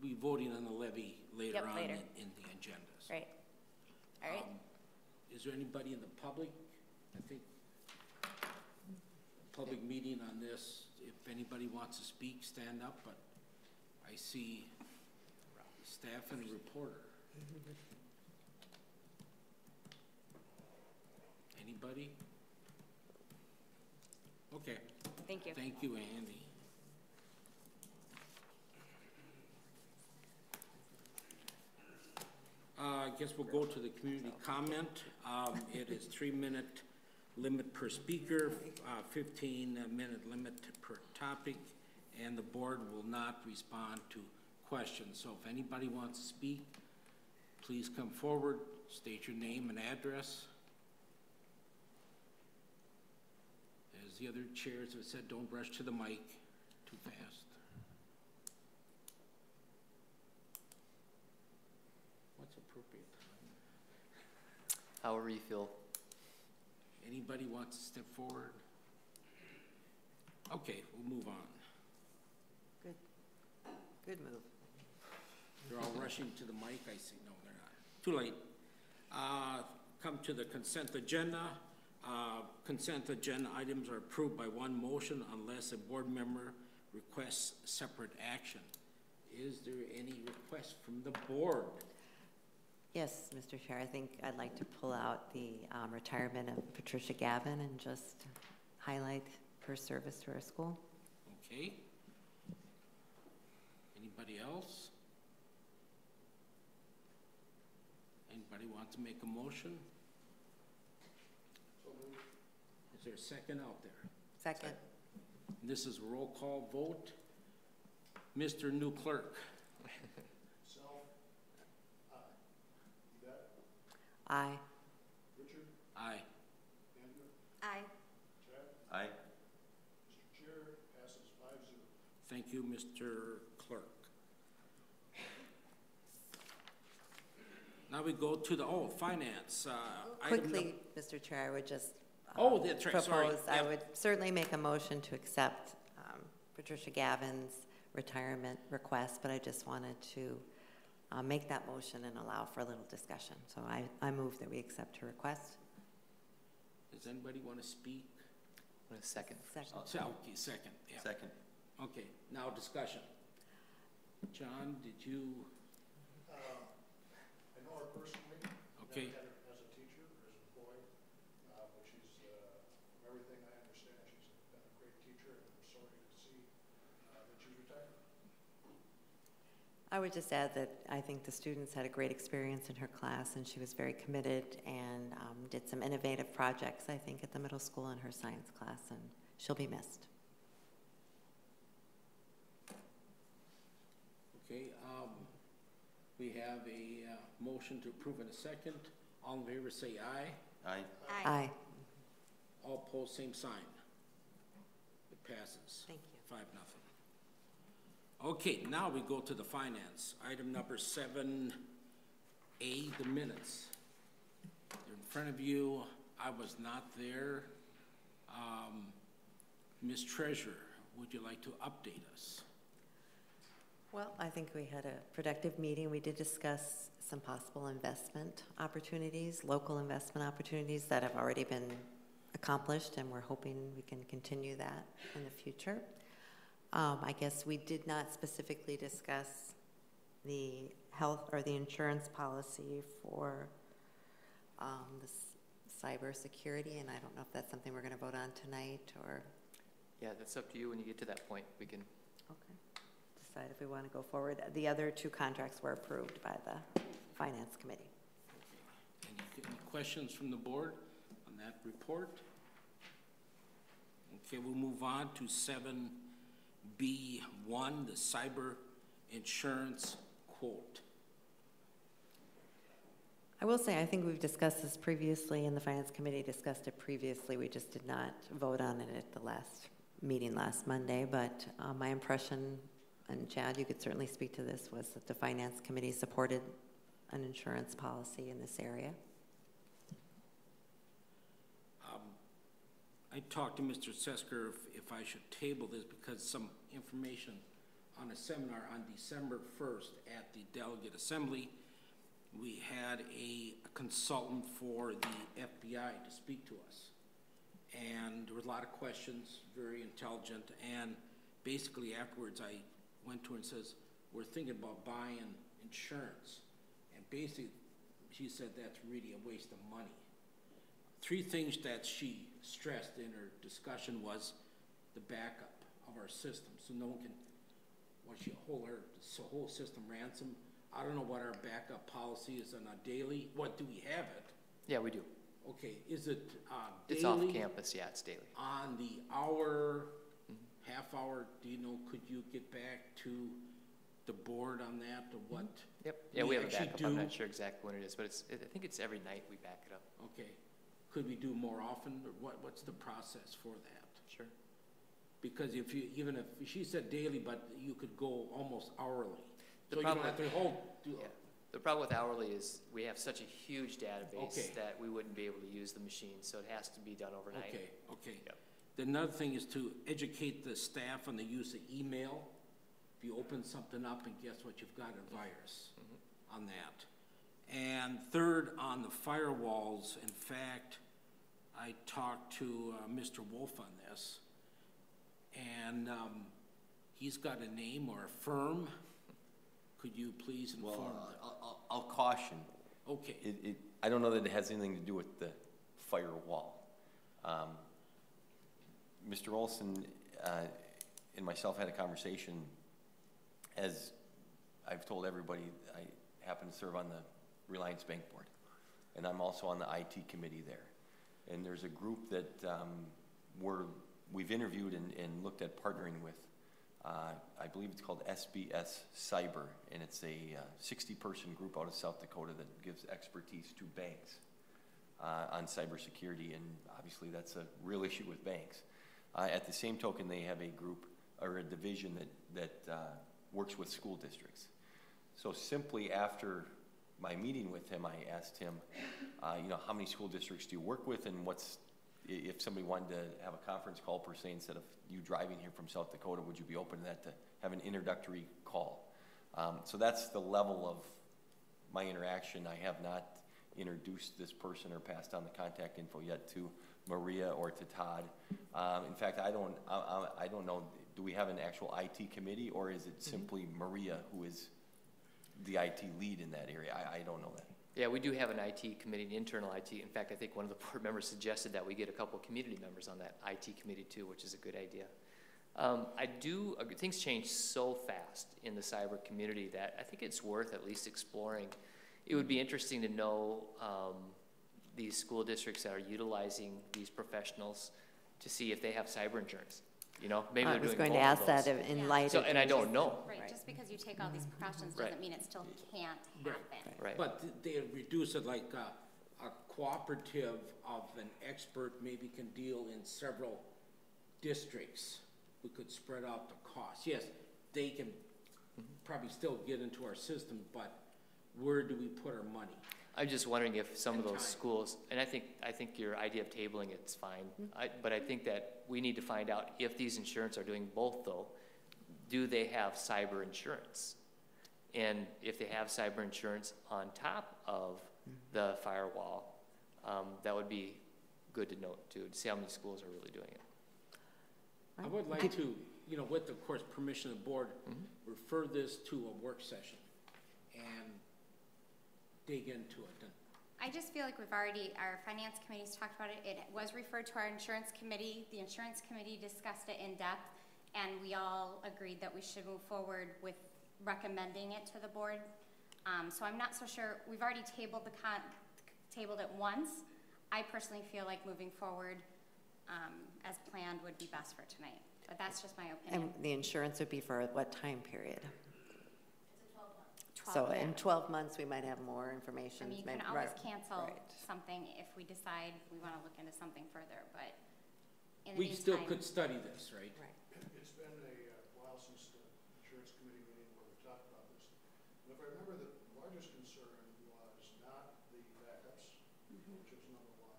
We'll be voting on the levy later on
later.
in the agendas.
Right. All right.
Is there anybody in the public? I think public meeting on this. If anybody wants to speak, stand up, but I see staff and a reporter. Anybody? Okay.
Thank you.
Thank you, Andy. I guess we'll go to the community comment. It is 3-minute limit per speaker, 15-minute limit per topic, and the board will not respond to questions. So if anybody wants to speak, please come forward, state your name and address. As the other chairs have said, don't rush to the mic too fast. What's appropriate?
However you feel.
Anybody wants to step forward? Okay, we'll move on.
Good. Good move.
They're all rushing to the mic, I see. No, they're not. Too late. Come to the consent agenda. Consent agenda items are approved by one motion unless a board member requests separate action. Is there any request from the board?
Yes, Mr. Chair, I think I'd like to pull out the retirement of Patricia Gavin and just highlight her service to our school.
Okay. Anybody else? Anybody want to make a motion? Is there a second out there?
Second.
This is a roll call vote. Mr. New Clerk.
Self, aye. Yvette,
Aye.
Richard,
Aye.
Andrew,
Aye.
Chad.
Aye.
Mr. Chair, passes 5-0.
Thank you, Mr. Clerk. Now we go to the, finance. Item
Quickly, Mr. Chair, I would just
that's right, sorry.
propose, I
Yep.
would certainly make a motion to accept Patricia Gavin's retirement request, but I just wanted to make that motion and allow for a little discussion. So I move that we accept her request.
Does anybody want to speak?
A second.
Second.
Okay, second, yeah.
Second.
Okay, now discussion. John, did you,
I know her personally.
Okay.
Never had her as a teacher or as
I would just add that I think the students had a great experience in her class, and she was very committed and did some innovative projects, I think, at the middle school in her science class, and she'll be missed.
Okay, we have a motion to approve in a second. All in favor say aye.
Aye.
Aye.
All opposed, same sign. It passes.
Thank you.
5-0. Okay, now we go to the finance. Item number 7A, the minutes. They're in front of you. I was not there. Ms. Treasurer, would you like to update us?
Well, I think we had a productive meeting. We did discuss some possible investment opportunities, local investment opportunities that have already been accomplished, and we're hoping we can continue that in the future. I guess we did not specifically discuss the health or the insurance policy for the cyber security, and I don't know if that's something we're going to vote on tonight or.
Yeah, that's up to you. When you get to that point, we can.
Okay. Decide if we want to go forward. The other 2 contracts were approved by the Finance Committee.
Okay. Any questions from the board on that report? Okay, we'll move on to 7B1, the cyber insurance quote.
I will say, I think we've discussed this previously, and the Finance Committee discussed it previously. We just did not vote on it at the last meeting last Monday, but my impression, and Chad, you could certainly speak to this, was that the Finance Committee supported an insurance policy in this area.
I talked to Mr. Sesker if I should table this because some information on a seminar on December 1st at the Delegate Assembly, we had a consultant for the FBI to speak to us. And there was a lot of questions, very intelligent, and basically afterwards I went to her and says, we're thinking about buying insurance. And basically she said that's really a waste of money. 3 things that she stressed in her discussion was the backup of our system, so no one can, she hold her whole system ransom. I don't know what our backup policy is on a daily. What, do we have it?
Yeah, we do.
Okay, is it daily?
It's off campus, yeah, it's daily.
On the hour, half hour, do you know, could you get back to the board on that, or what?
Yep, yeah, we have a
actually
backup. I'm not sure exactly when it is, but I think it's every night we back it up.
Okay. Could we do more often, or what's the process for that?
Sure.
Because if you, even if, she said daily, but you could go almost hourly.
The
So you don't have to
yeah. The problem with hourly is we have such a huge database
Okay.
that we wouldn't be able to use the machine, so it has to be done overnight.
Okay, okay.
Yep.
Then another thing is to educate the staff on the use of email. If you open something up and guess what, you've got a virus on that. And third, on the firewalls, in fact, I talked to Mr. Wolf on this, and he's got a name or a firm. Could you please inform them?
Well, I'll caution.
Okay.
I don't know that it has anything to do with the firewall. Mr. Olson and myself had a conversation. As I've told everybody, I happen to serve on the Reliance Bank Board, and I'm also on the IT committee there. And there's a group that we've interviewed and looked at partnering with. I believe it's called SBS Cyber, and it's a 60-person group out of South Dakota that gives expertise to banks on cybersecurity, and obviously that's a real issue with banks. At the same token, they have a group or a division that works with school districts. So simply after my meeting with him, I asked him, how many school districts do you work with, and if somebody wanted to have a conference call per se, instead of you driving here from South Dakota, would you be open to that, to have an introductory call? So that's the level of my interaction. I have not introduced this person or passed on the contact info yet to Maria or to Todd. In fact, I don't know, do we have an actual IT committee, or is it simply Maria who is the IT lead in that area? I don't know that.
Yeah, we do have an IT committee, an internal IT. In fact, I think one of the board members suggested that we get a couple of community members on that IT committee too, which is a good idea. I do agree. Things change so fast in the cyber community that I think it's worth at least exploring. It would be interesting to know these school districts that are utilizing these professionals to see if they have cyber insurance. You know, maybe
I
they're
was
doing
going to
both of
ask that
those.
in light
So,
of.
and I don't know.
Right, just because you take all these precautions
Right.
doesn't mean it still can't happen.
Right.
But they reduce it like a cooperative of an expert maybe can deal in several districts. We could spread out the costs. Yes, they can probably still get into our system, but where do we put our money?
I'm just wondering if some of
And
those
time.
schools, and I think your idea of tabling it's fine. But I think that we need to find out if these insurance are doing both though. Do they have cyber insurance? And if they have cyber insurance on top of the firewall, that would be good to note too, to see how many schools are really doing it.
I would like to, you know, with, of course, permission of the board, refer this to a work session and dig into it. And
I just feel like our finance committee's talked about it. It was referred to our insurance committee. The insurance committee discussed it in depth, and we all agreed that we should move forward with recommending it to the board. So I'm not so sure. We've already tabled it once. I personally feel like moving forward as planned would be best for tonight, but that's just my opinion.
And the insurance would be for what time period?
It's a 12 month.
So in 12 months, we might have more information.
I mean, you can always cancel something if we decide we want to look into something further, but in the
we still
meantime-
could study this, right?
Right.
It's been a while since the insurance committee meeting where we talked about this. And if I remember, the largest concern was not the backups, which was number one,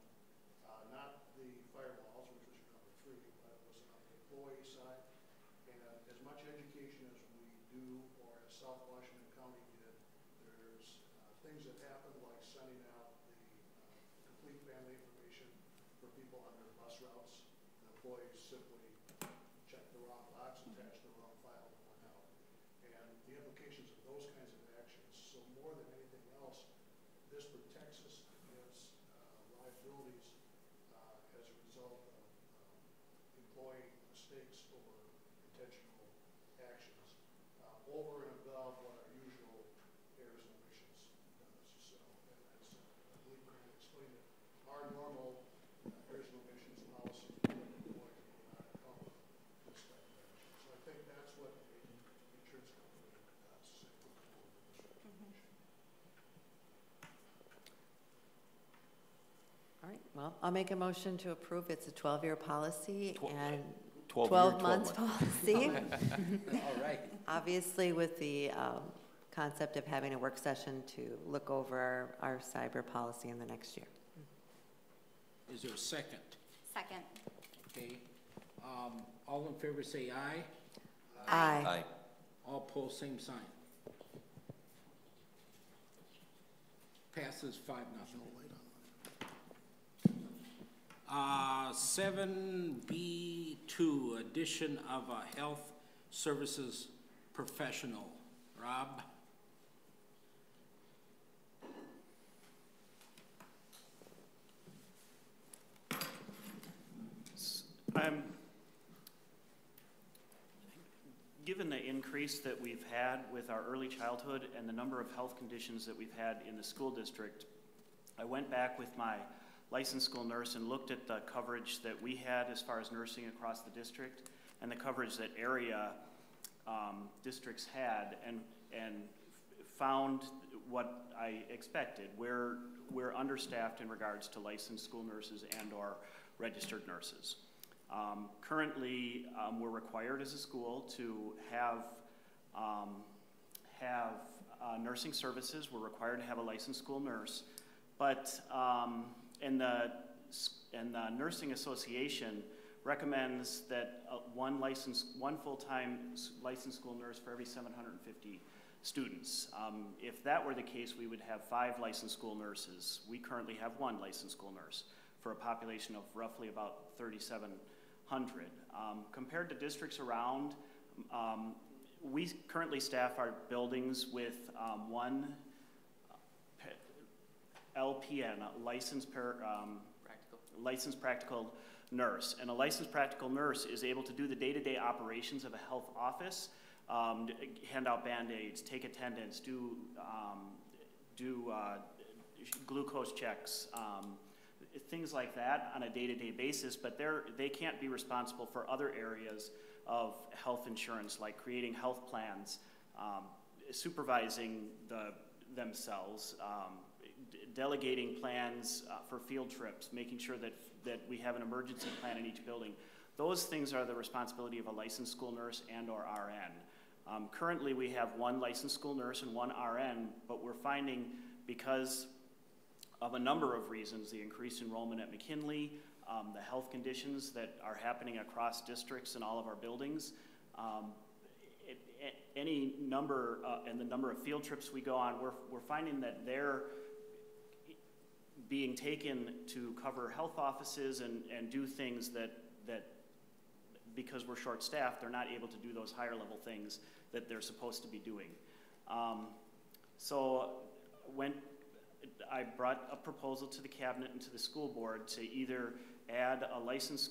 not the firewalls, which was number three, but it was on the employee side. And as much education as we do, or as South Washington County did, there's things that happen like sending out the complete family information for people on their bus routes. The employees simply check the wrong box, attach the wrong file, and went out. And the implications of those kinds of actions. So more than anything else, this protects us against liabilities as a result of employee mistakes or intentional actions over and above what our usual errors and omissions does. So, and as I believe Grant explained it, our normal errors and omissions policy for employees will not cover this type of action. So I think that's what the insurance company said put forward with this recommendation.
All right, well, I'll make a motion to approve. It's a 12-year policy and
12
months policy.
All right.
Obviously, with the concept of having a work session to look over our cyber policy in the next year.
Is there a second?
Second.
Okay. All in favor say aye.
Aye.
Aye.
All opposed, same sign. Passes 5-0. 7B2, addition of a health services professional. Rob?
Given the increase that we've had with our early childhood and the number of health conditions that we've had in the school district, I went back with my licensed school nurse and looked at the coverage that we had as far as nursing across the district and the coverage that area districts had, and found what I expected. We're understaffed in regards to licensed school nurses and or registered nurses. Currently, we're required as a school to have nursing services. We're required to have a licensed school nurse, but and the Nursing Association recommends that one full-time licensed school nurse for every 750 students. If that were the case, we would have 5 licensed school nurses. We currently have 1 licensed school nurse for a population of roughly about 3,700. Compared to districts around, we currently staff our buildings with 1 LPN, licensed practical nurse. And a licensed practical nurse is able to do the day-to-day operations of a health office, hand out Band-Aids, take attendance, do glucose checks, things like that on a day-to-day basis, but they can't be responsible for other areas of health insurance, like creating health plans, supervising themselves, delegating plans for field trips, making sure that we have an emergency plan in each building. Those things are the responsibility of a licensed school nurse and or RN. Currently, we have one licensed school nurse and one RN, but we're finding, because of a number of reasons, the increased enrollment at McKinley, the health conditions that are happening across districts in all of our buildings, any number, and the number of field trips we go on, we're finding that they're being taken to cover health offices and do things that because we're short-staffed, they're not able to do those higher level things that they're supposed to be doing. So when I brought a proposal to the cabinet and to the school board to either add a licensed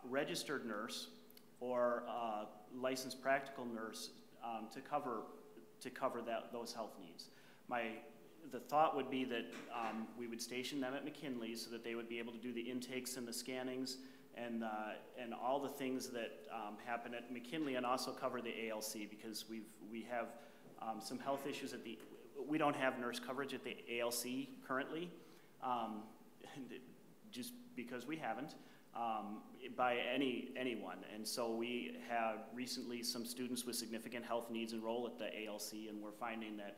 registered nurse or a licensed practical nurse to cover those health needs. The thought would be that we would station them at McKinley so that they would be able to do the intakes and the scannings and all the things that happen at McKinley, and also cover the ALC, because we have some health issues we don't have nurse coverage at the ALC currently, just because we haven't, by anyone. And so we have recently some students with significant health needs enroll at the ALC, and we're finding that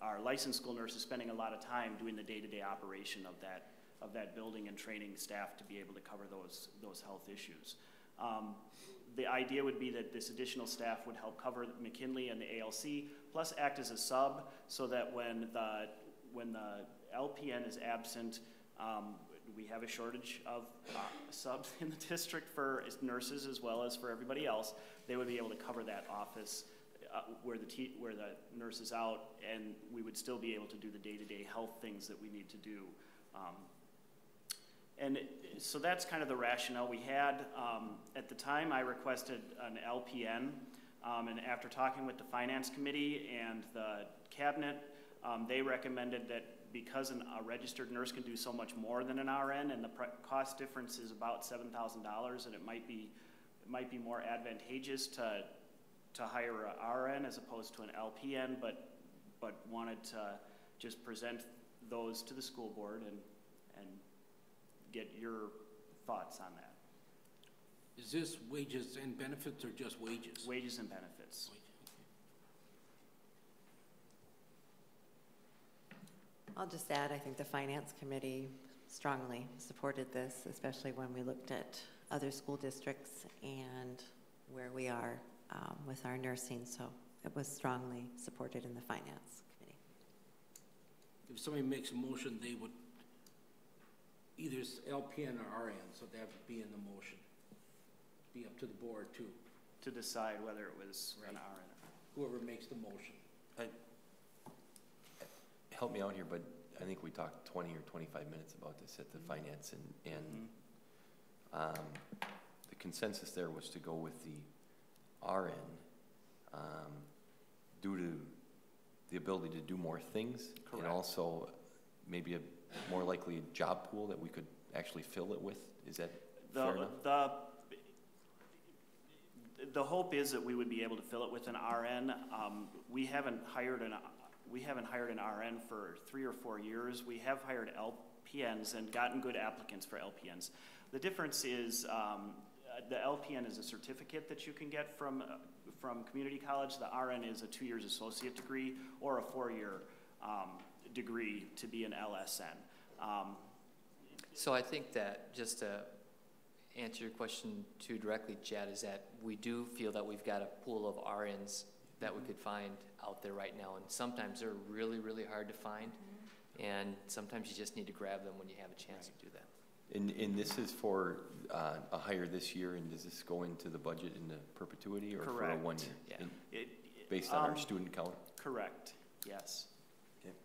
our licensed school nurse is spending a lot of time doing the day-to-day operation of that building and training staff to be able to cover those health issues. The idea would be that this additional staff would help cover McKinley and the ALC, plus act as a sub, so that when the LPN is absent, we have a shortage of subs in the district for nurses as well as for everybody else. They would be able to cover that office where the nurse is out, and we would still be able to do the day-to-day health things that we need to do. And so that's kind of the rationale we had. At the time, I requested an LPN, and after talking with the finance committee and the cabinet, they recommended that because a registered nurse can do so much more than an RN, and the cost difference is about $7,000, and it might be more advantageous to hire an RN as opposed to an LPN, but wanted to just present those to the school board and get your thoughts on that.
Is this wages and benefits or just wages?
Wages and benefits.
I'll just add, I think the finance committee strongly supported this, especially when we looked at other school districts and where we are with our nursing. So it was strongly supported in the finance committee.
If somebody makes a motion, they would either LPN or RN, so that would be in the motion. Be up to the board
to decide whether it was an RN.
Whoever makes the motion.
Help me out here, but I think we talked 20 or 25 minutes about this at the finance, and the consensus there was to go with the RN due to the ability to do more things. Correct. And also maybe a more likely job pool that we could actually fill it with. Is that fair enough?
The hope is that we would be able to fill it with an RN. We haven't hired an RN for 3 or 4 years. We have hired LPNs and gotten good applicants for LPNs. The difference is the LPN is a certificate that you can get from community college. The RN is a 2 years associate degree or a 4-year degree to be an LSN.
So I think that, just to answer your question too directly, Chad, is that we do feel that we've got a pool of RNs that we could find out there right now, and sometimes they're really, really hard to find, and sometimes you just need to grab them when you have a chance to do that.
And this is for a hire this year, and does this go into the budget in the perpetuity or
Correct.
For a 1 year?
Yeah.
Based on our student count?
Correct, yes.
Okay.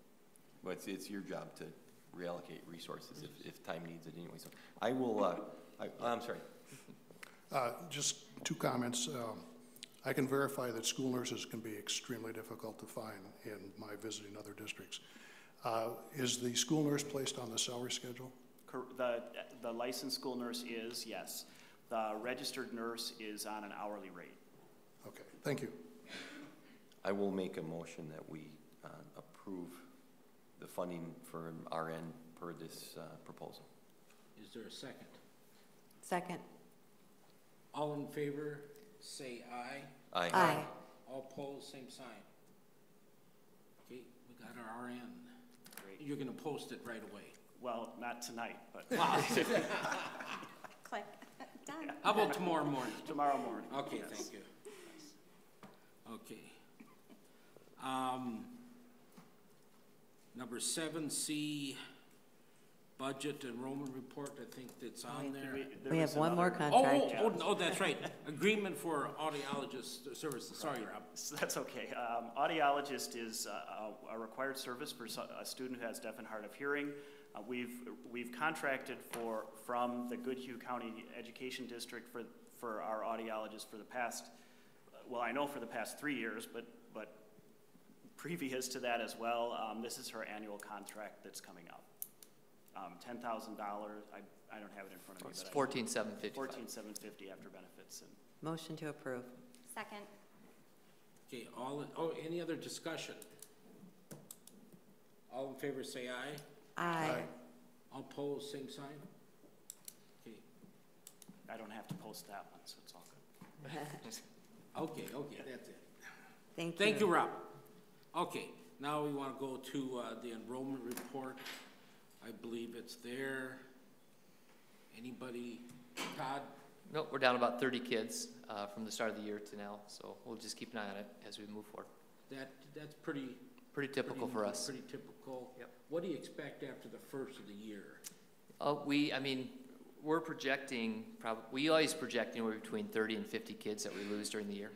But it's your job to reallocate resources if time needs it anyway. So I will, I'm sorry.
Just two comments. I can verify that school nurses can be extremely difficult to find in my visiting other districts. Is the school nurse placed on the salary schedule?
The licensed school nurse is, yes. The registered nurse is on an hourly rate.
Okay, thank you.
I will make a motion that we approve the funding for RN per this proposal.
Is there a second?
Second.
All in favor, say aye.
Aye.
Aye.
All opposed, same sign. Okay, we got our RN.
Great.
You're gonna post it right away.
Well, not tonight, but
Click. Done.
How about tomorrow morning?
tomorrow morning.
Okay,
yes.
thank you. Okay. Number 7C, budget enrollment report, I think that's on there.
There
We
was
have one more
another-
contract.
Oh, that's right. Agreement for audiologist services. Sorry, Rob.
So that's okay. Audiologist is a required service for a student who has deaf and hard of hearing. We've contracted from the Goodhue County Education District for our audiologist for the past, well, I know for the past 3 years, but previous to that as well. This is her annual contract that's coming up. $10,000. I don't have it in front of me.
It's
But
$14,755.
$14,750 after benefits. And
Motion to approve.
Second.
Okay, any other discussion? All in favor say aye.
Aye.
All opposed, same sign? Okay,
I don't have to post that one, so it's all good.
okay, that's it.
Thank you.
Thank you, Rob. Okay, now we want to go to the enrollment report. I believe it's there. Anybody? Todd?
Nope, we're down about 30 kids from the start of the year to now, so we'll just keep an eye on it as we move forward.
That's pretty
Typical for us.
Pretty typical.
Yep.
What do you expect after the first of the year?
We're projecting, we always project anywhere between 30 and 50 kids that we lose during the year.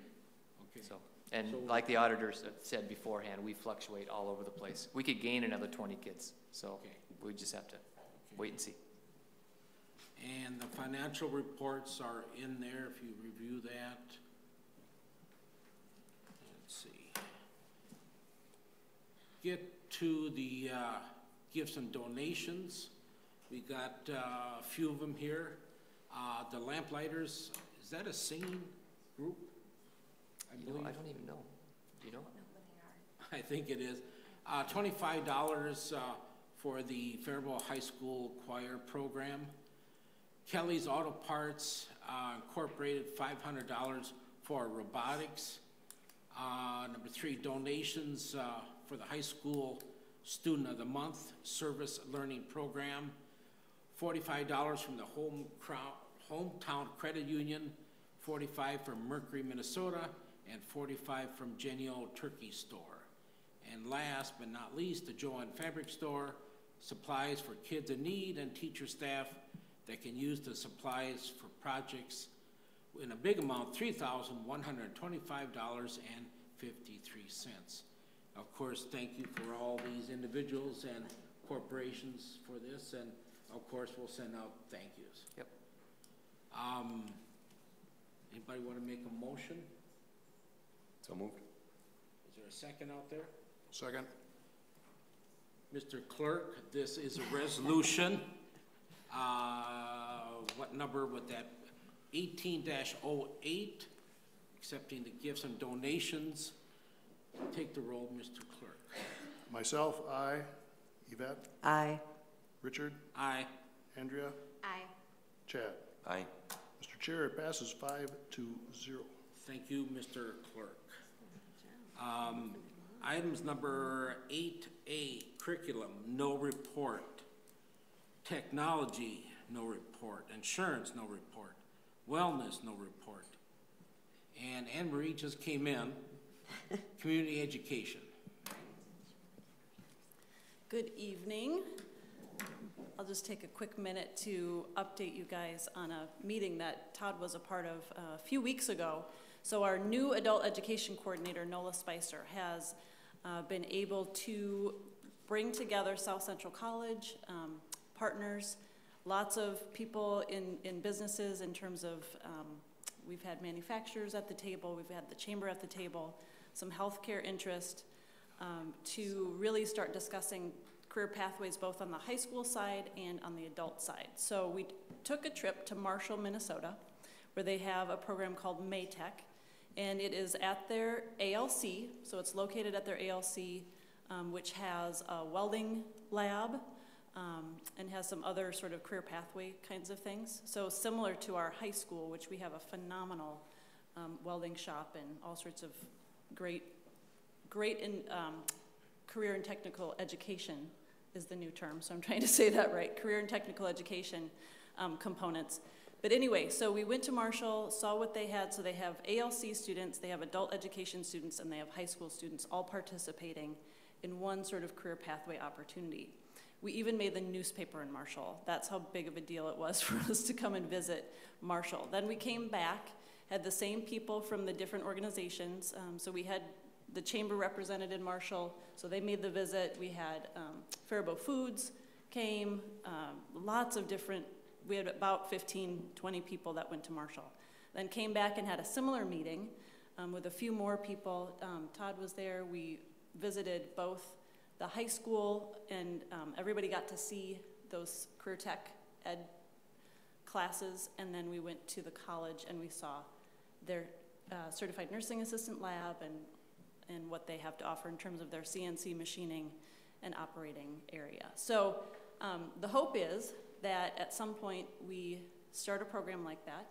Okay.
So, like the auditors have said beforehand, we fluctuate all over the place. We could gain another 20 kids, so
Okay.
we just have to wait and see.
And the financial reports are in there if you review that. Let's see. Get to the gifts and donations. We got a few of them here. The Lamplighters, is that a singing group? I believe.
I don't even know. Do you know?
I think it is. $25 for the Faribault High School Choir Program. Kelly's Auto Parts Incorporated, $500 for robotics. Number 3, donations for the High School Student of the Month Service Learning Program. $45 from the Hometown Credit Union, $45 from Mercury, Minnesota, and $45 from Genio Turkey Store. And last but not least, the Joanne Fabric Store, supplies for kids in need and teacher staff that can use the supplies for projects in a big amount, $3,125.53. Of course, thank you for all these individuals and corporations for this, and of course, we'll send out thank yous.
Yep.
Anybody want to make a motion?
So moved.
Is there a second out there?
Second.
Mr. Clerk, this is a resolution. What number would that? 18-08, accepting the gifts and donations. Take the roll, Mr. Clerk.
Myself, aye. Yvette?
Aye.
Richard?
Aye.
Andrea?
Aye.
Chad?
Aye.
Mr. Chair, it passes 5-0.
Thank you, Mr. Clerk. Items number 8A, curriculum, no report. Technology, no report. Insurance, no report. Wellness, no report. And Anne Marie just came in. Community education.
Good evening. I'll just take a quick minute to update you guys on a meeting that Todd was a part of a few weeks ago. So our new adult education coordinator, Nola Spicer, has been able to bring together South Central College, partners, lots of people in businesses in terms of, we've had manufacturers at the table, we've had the chamber at the table, some healthcare interest, to really start discussing career pathways both on the high school side and on the adult side. So we took a trip to Marshall, Minnesota, where they have a program called Maytech, and it is at their ALC, so it's located at their ALC, which has a welding lab, and has some other sort of career pathway kinds of things. So similar to our high school, which we have a phenomenal welding shop and all sorts of great in career and technical education is the new term, so I'm trying to say that right, career and technical education components. But anyway, so we went to Marshall, saw what they had. So they have ALC students, they have adult education students, and they have high school students all participating in one sort of career pathway opportunity. We even made the newspaper in Marshall. That's how big of a deal it was for us to come and visit Marshall. Then we came back, had the same people from the different organizations. So we had the chamber represented in Marshall, so they made the visit. We had Faribault Foods came, lots of different, we had about 15, 20 people that went to Marshall. Then came back and had a similar meeting with a few more people. Todd was there. We visited both the high school, and everybody got to see those career tech ed classes, and then we went to the college and we saw their certified nursing assistant lab and what they have to offer in terms of their CNC machining and operating area. So the hope is that at some point we start a program like that,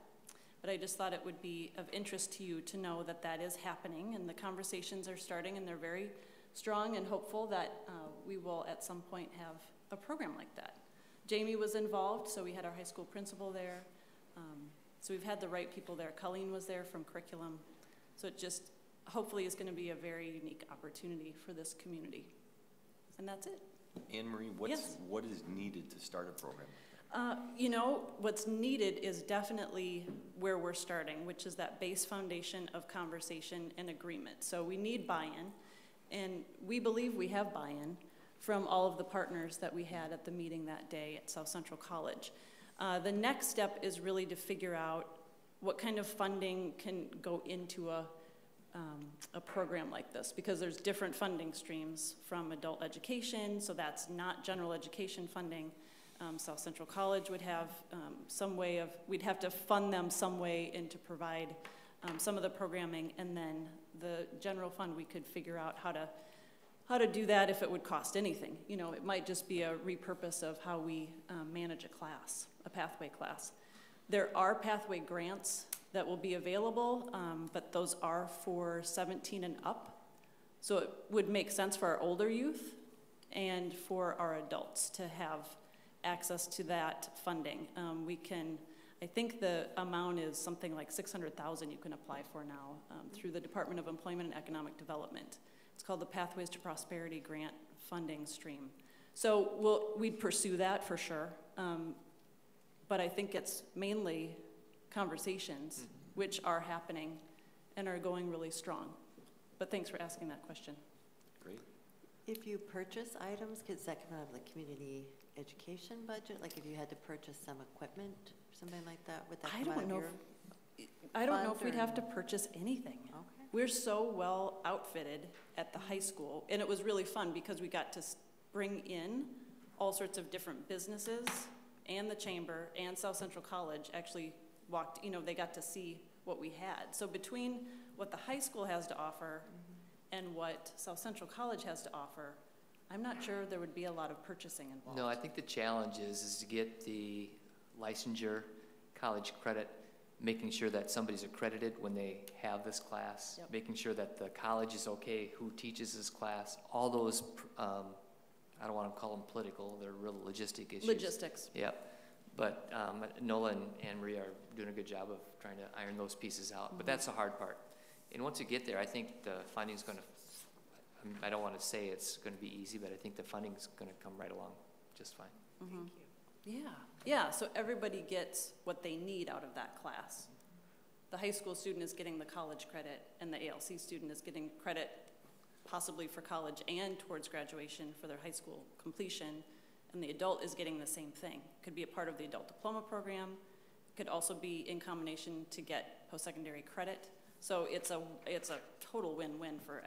but I just thought it would be of interest to you to know that that is happening, and the conversations are starting, and they're very strong and hopeful that we will at some point have a program like that. Jamie was involved, so we had our high school principal there. So we've had the right people there. Colleen was there from curriculum. So it just hopefully is going to be a very unique opportunity for this community. And that's it.
Anne-Marie,
Yes.
what is needed to start a program?
You know, what's needed is definitely where we're starting, which is that base foundation of conversation and agreement. So we need buy-in, and we believe we have buy-in from all of the partners that we had at the meeting that day at South Central College. The next step is really to figure out what kind of funding can go into a program like this, because there's different funding streams from adult education, so that's not general education funding. South Central College would have some way of, we'd have to fund them some way and to provide some of the programming, and then the general fund, we could figure out how to do that if it would cost anything. You know, it might just be a repurpose of how we manage a class, a pathway class. There are pathway grants that will be available, but those are for 17 and up. So it would make sense for our older youth and for our adults to have access to that funding. I think the amount is something like $600,000 you can apply for now through the Department of Employment and Economic Development. It's called the Pathways to Prosperity Grant Funding Stream. So we'd pursue that for sure, but I think it's mainly conversations which are happening and are going really strong. But thanks for asking that question.
Great.
If you purchase items, does that come out of the community education budget? Like if you had to purchase some equipment or something like that, would that come out of your
I don't know if we'd
or
have to purchase anything.
Okay.
We're so well outfitted at the high school, and it was really fun because we got to bring in all sorts of different businesses, and the chamber and South Central College actually walked, you know, they got to see what we had. So between what the high school has to offer and what South Central College has to offer, I'm not sure there would be a lot of purchasing involved.
No, I think the challenge is to get the licensure, college credit, making sure that somebody's accredited when they have this class,
Yep.
making sure that the college is okay, who teaches this class, all those, I don't want to call them political, they're real logistic issues.
Logistics.
Yep. But Nola and Anne-Marie are doing a good job of trying to iron those pieces out. But that's the hard part. And once you get there, I think the funding's going to, I don't want to say it's going to be easy, but I think the funding's going to come right along just fine.
Mm-hmm. Yeah, so everybody gets what they need out of that class. The high school student is getting the college credit, and the ALC student is getting credit possibly for college and towards graduation for their high school completion, and the adult is getting the same thing. Could be a part of the adult diploma program, could also be in combination to get post-secondary credit. So it's a total win-win for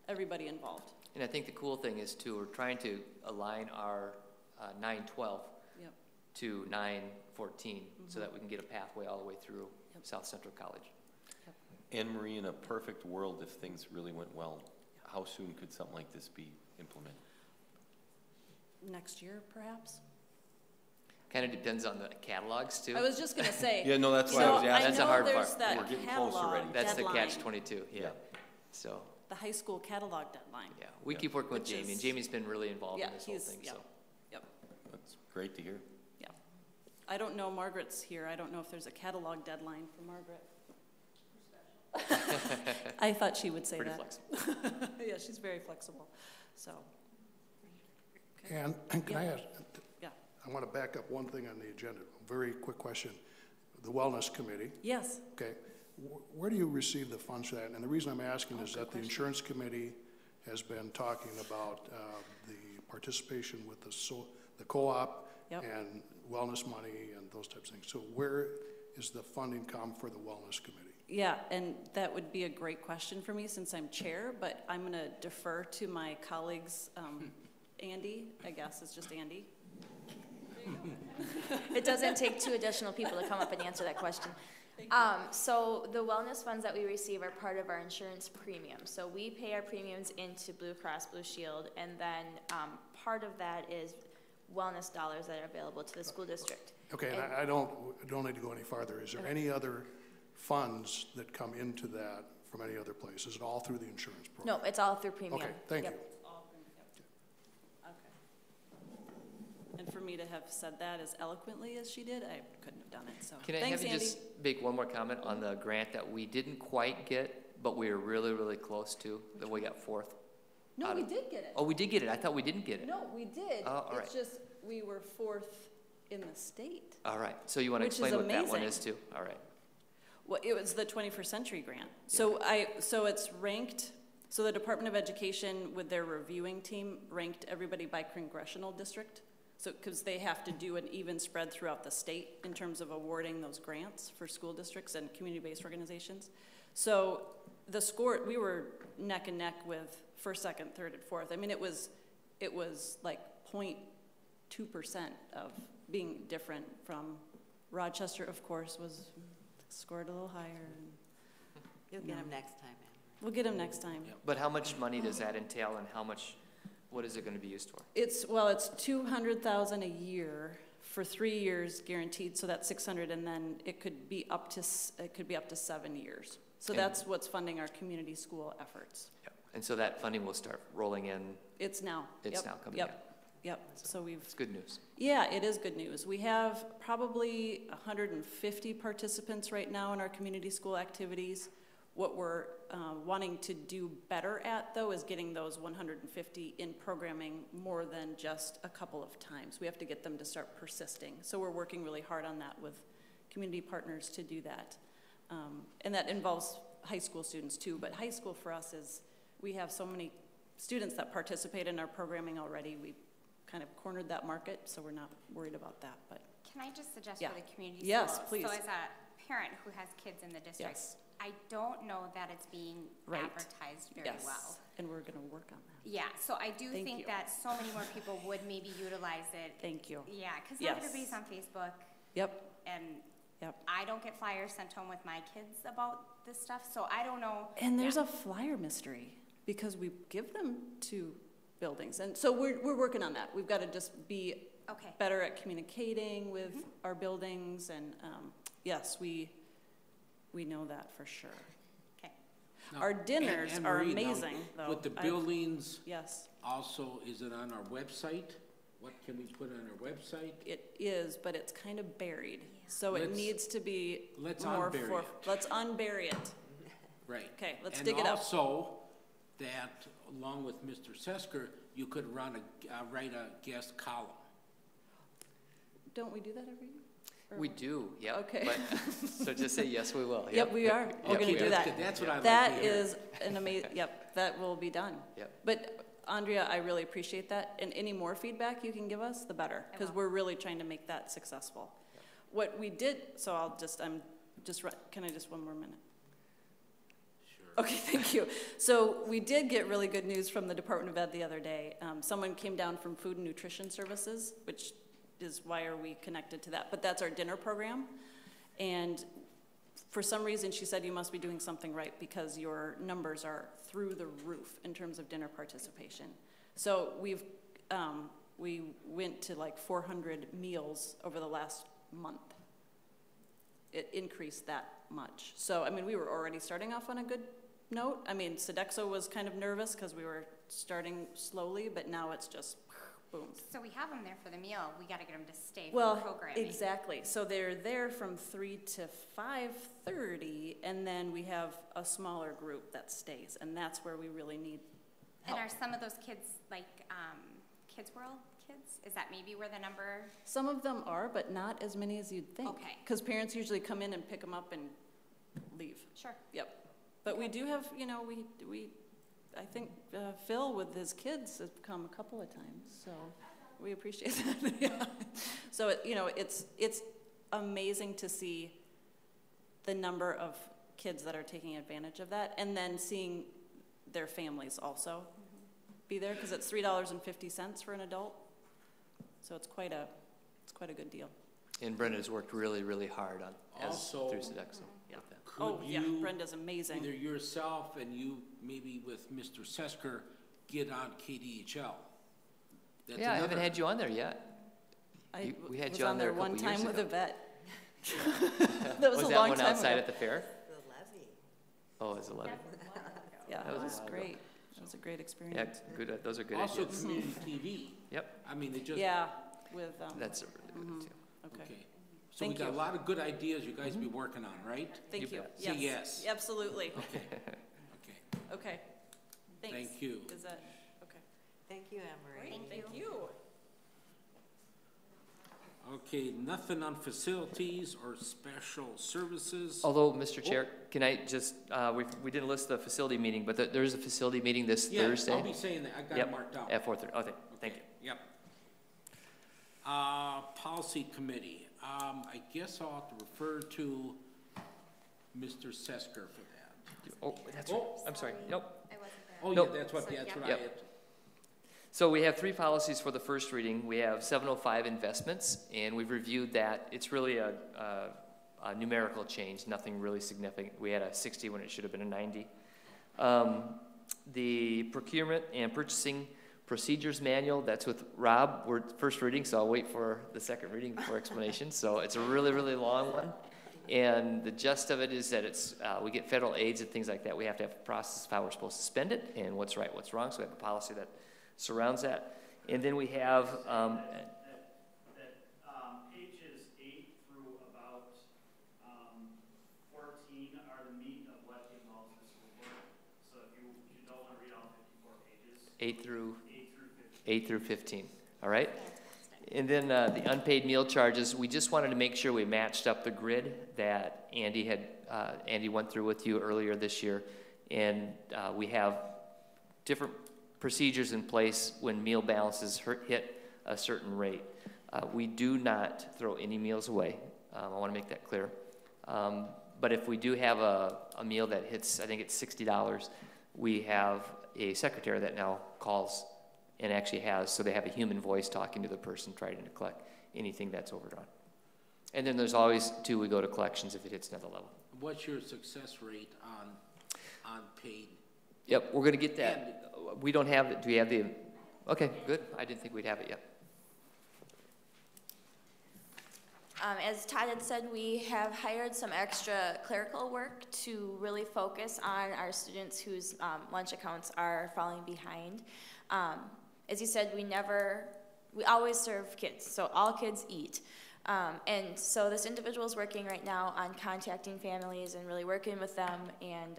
everybody involved.
And I think the cool thing is too, we're trying to align our 9-12
Yep.
to 9-14 so that we can get a pathway all the way through South Central College.
Anne Marie, in a perfect world, if things really went well, how soon could something like this be implemented?
Next year, perhaps?
Kind of depends on the catalogs too.
I was just gonna say.
Yeah, no, that's why I was asking.
That's a hard
there's
part.
that
We're getting close
catalog
already.
That's the
deadline,
catch-22, yeah. So,
the high school catalog deadline.
yeah, we
Yeah.
keep working with
Which
Jamie, and
is-
Jamie's been really involved in
Yeah,
this whole
he's,
thing,
yeah.
so.
Yep,
That's great to hear.
yeah. I don't know, Margaret's here, I don't know if there's a catalog deadline for Margaret. I thought she would say
Pretty
that.
flexible.
Yeah, she's very flexible, so. Okay.
And can I ask,
Yeah,
I want to back up one thing on the agenda, a very quick question. The Wellness Committee,
yes,
okay, where do you receive the funds for that? And the reason I'm asking is that the Insurance Committee has been talking about the participation with the co-op
Yep.
and wellness money and those types of things. So where is the funding come for the Wellness Committee?
yeah, and that would be a great question for me since I'm chair, but I'm gonna defer to my colleagues, Andy, I guess it's just Andy.
It doesn't take 2 additional people to come up and answer that question. So the wellness funds that we receive are part of our insurance premium. So we pay our premiums into Blue Cross Blue Shield, and then part of that is wellness dollars that are available to the school district.
Okay, and I don't need to go any farther. Is there any other funds that come into that from any other place? Is it all through the insurance program?
No, it's all through premium.
Okay, thank you.
Yep.
Okay. And for me to have said that as eloquently as she did, I couldn't have done it, so.
Can I
Thanks,
have you
Andy.
just make one more comment on the grant that we didn't quite get, but we were really, really close to, that we got 4th?
No, we did get it.
Oh, we did get it. I thought we didn't get it.
No, we did.
Oh, all right.
It's just, we were 4th in the state.
All right, so you want to
Which is
explain what that one
amazing.
is too? All right.
Well, it was the 21st Century Grant. So it's ranked, so the Department of Education with their reviewing team ranked everybody by congressional district. So, because they have to do an even spread throughout the state in terms of awarding those grants for school districts and community-based organizations. So the score, we were neck and neck with 1st, 2nd, 3rd, and 4th. I mean, it was like 0.2% of being different from Rochester, of course, was scored a little higher. And
You'll get them next time, Anne.
we'll get them next time.
But how much money does that entail, and what is it going to be used for?
It's $200,000 a year for 3 years guaranteed, so that's 600, and then it could be up to 7 years. So
And-
that's what's funding our community school efforts.
Yep. And so that funding will start rolling in.
It's now.
It's
Yep,
now coming in.
Yep. So we've.
It's good news.
Yeah, it is good news. We have probably 150 participants right now in our community school activities. What we're wanting to do better at, though, is getting those 150 in programming more than just a couple of times. We have to get them to start persisting. So we're working really hard on that with community partners to do that. And that involves high school students, too. But high school for us is, we have so many students that participate in our programming already. We kind of cornered that market, so we're not worried about that. But
Can I just suggest
Yeah.
for the community
Yes,
schools?
please.
So as a parent who has kids in the district,
Yes.
I don't know that it's being
Right.
advertised very
yes,
well.
and we're going to work on that.
Yeah, so I do
Thank
think
you.
that so many more people would maybe utilize it.
Thank you.
Yeah, because
Yes.
not everybody's on Facebook,
Yep.
and
Yep.
I don't get flyers sent home with my kids about this stuff, so I don't know.
And there's
Yeah.
a flyer mystery because we give them to buildings, and so we're working on that. We've got to just be
Okay.
better at communicating with our buildings, and yes, we know that for sure.
Okay.
Now,
Our dinners
Anne
are
Marie, now,
amazing, though.
With the buildings,
Yes,
also, is it on our website? What can we put on our website?
it is, but it's kind of buried, so it
Let's-
needs to be
let's
more
unbury it.
let's unbury it.
Right.
Okay, let's dig it up.
And also, that along with Mr. Sesker, you could write a guest column.
Don't we do that every year? Or
We
what?
do, yep.
Okay.
But, so just say, yes, we will.
Yep, we are. We're
Okay,
gonna do
that's
that.
good. That's what I'd like
That
to hear.
is an amazing, yep. that will be done.
Yep.
But Andrea, I really appreciate that, and any more feedback you can give us, the better, because we're really trying to make that successful. What we did, so can I just one more minute? Sure. Okay, thank you. So we did get really good news from the Department of Ed the other day. Someone came down from Food and Nutrition Services, which is why are we connected to that, but that's our dinner program. And for some reason, she said, you must be doing something right because your numbers are through the roof in terms of dinner participation. So we went to like 400 meals over the last month. It increased that much. So, I mean, we were already starting off on a good note. I mean, Sodexo was kind of nervous because we were starting slowly, but now it's just boom.
So we have them there for the meal. We got to get them to stay for
Well,
the programming.
exactly. So they're there from 3 to 5:30, and then we have a smaller group that stays, and that's where we really need help.
And are some of those kids like Kids World kids? Is that maybe where the number?
Some of them are, but not as many as you'd think.
Okay.
Because parents usually come in and pick them up and leave.
Sure.
Yep. But we do have, you know, I think Phil with his kids has come a couple of times, so we appreciate that. Yeah. So, it's amazing to see the number of kids that are taking advantage of that, and then seeing their families also be there, because it's $3.50 for an adult. So it's quite a good deal.
And Brenda has worked really, really hard on
Also,
through Sodexo.
Yeah.
Could
Brenda's amazing.
either yourself and you, maybe with Mr. Sesker, get on KDHL? That's
Yeah, I haven't
another-
had you on there yet. We had
was
you on there a
one
couple years
time with
ago.
a vet. That was a
that
long
one
time
outside
ago.
at the fair?
The levy.
Oh, it was 11.
Yeah,
That
it
was a
was
while ago.
great. It was a great
Yeah,
experience.
good. Those are good
Also,
ideas.
community TV.
Yep,
I mean, it just,
Yeah, with,
that's a really good too.
okay.
okay. So we
Thank
got a
you.
lot of good ideas you guys be working on, right?
Thank
You
you.
bet.
Say yes.
Absolutely.
Okay, okay.
Okay. Thanks.
Thank you.
Is that, okay.
Thank you, Emery.
Thank you.
Okay, nothing on facilities or special services.
Although, Mr. Chair, can I just, we didn't list the facility meeting, but there is a facility meeting this
Yeah,
Thursday.
I'll be saying that, I got it
Yep,
marked out.
at 4:30. Okay, thank you.
Yep. Policy committee, I guess I'll have to refer to Mr. Sesker for that.
Oh, that's right. I'm sorry. Nope.
I wasn't there.
Oh, yeah,
Nope.
that's what I
Yep.
had.
So we have 3 policies for the first reading. We have 705 investments, and we've reviewed that. It's really a numerical change, nothing really significant. We had a 60 when it should have been a 90. The procurement and purchasing procedures manual, that's with Rob. We're first reading, so I'll wait for the second reading for explanation. So it's a really, really long one. And the gist of it is that it's we get federal aids and things like that. We have to have a process of how we're supposed to spend it and what's right, what's wrong. So we have a policy that surrounds that. And then we have
Pages 8 through about 14 are the meat of what involves the school board. So if you don't want to read all 54 pages, 8 through 15. All right. And then the unpaid meal charges, we just wanted to make sure we matched up the grid that Andy went through with you earlier this year. And we have different procedures in place when meal balances hit a certain rate. We do not throw any meals away. I want to make that clear. But if we do have a meal that hits, I think it's $60, we have a secretary that now calls and actually has, so they have a human voice talking to the person trying to collect anything that's overdrawn. And then there's always, too, we go to collections if it hits another level.
What's your success rate on paid?
Yep, we're going to get that. We don't have it. Do we have the? Okay, good. I didn't think we'd have it yet.
As Todd had said, we have hired some extra clerical work to really focus on our students whose lunch accounts are falling behind. As you said, we always serve kids, so all kids eat. And so this individual is working right now on contacting families and really working with them and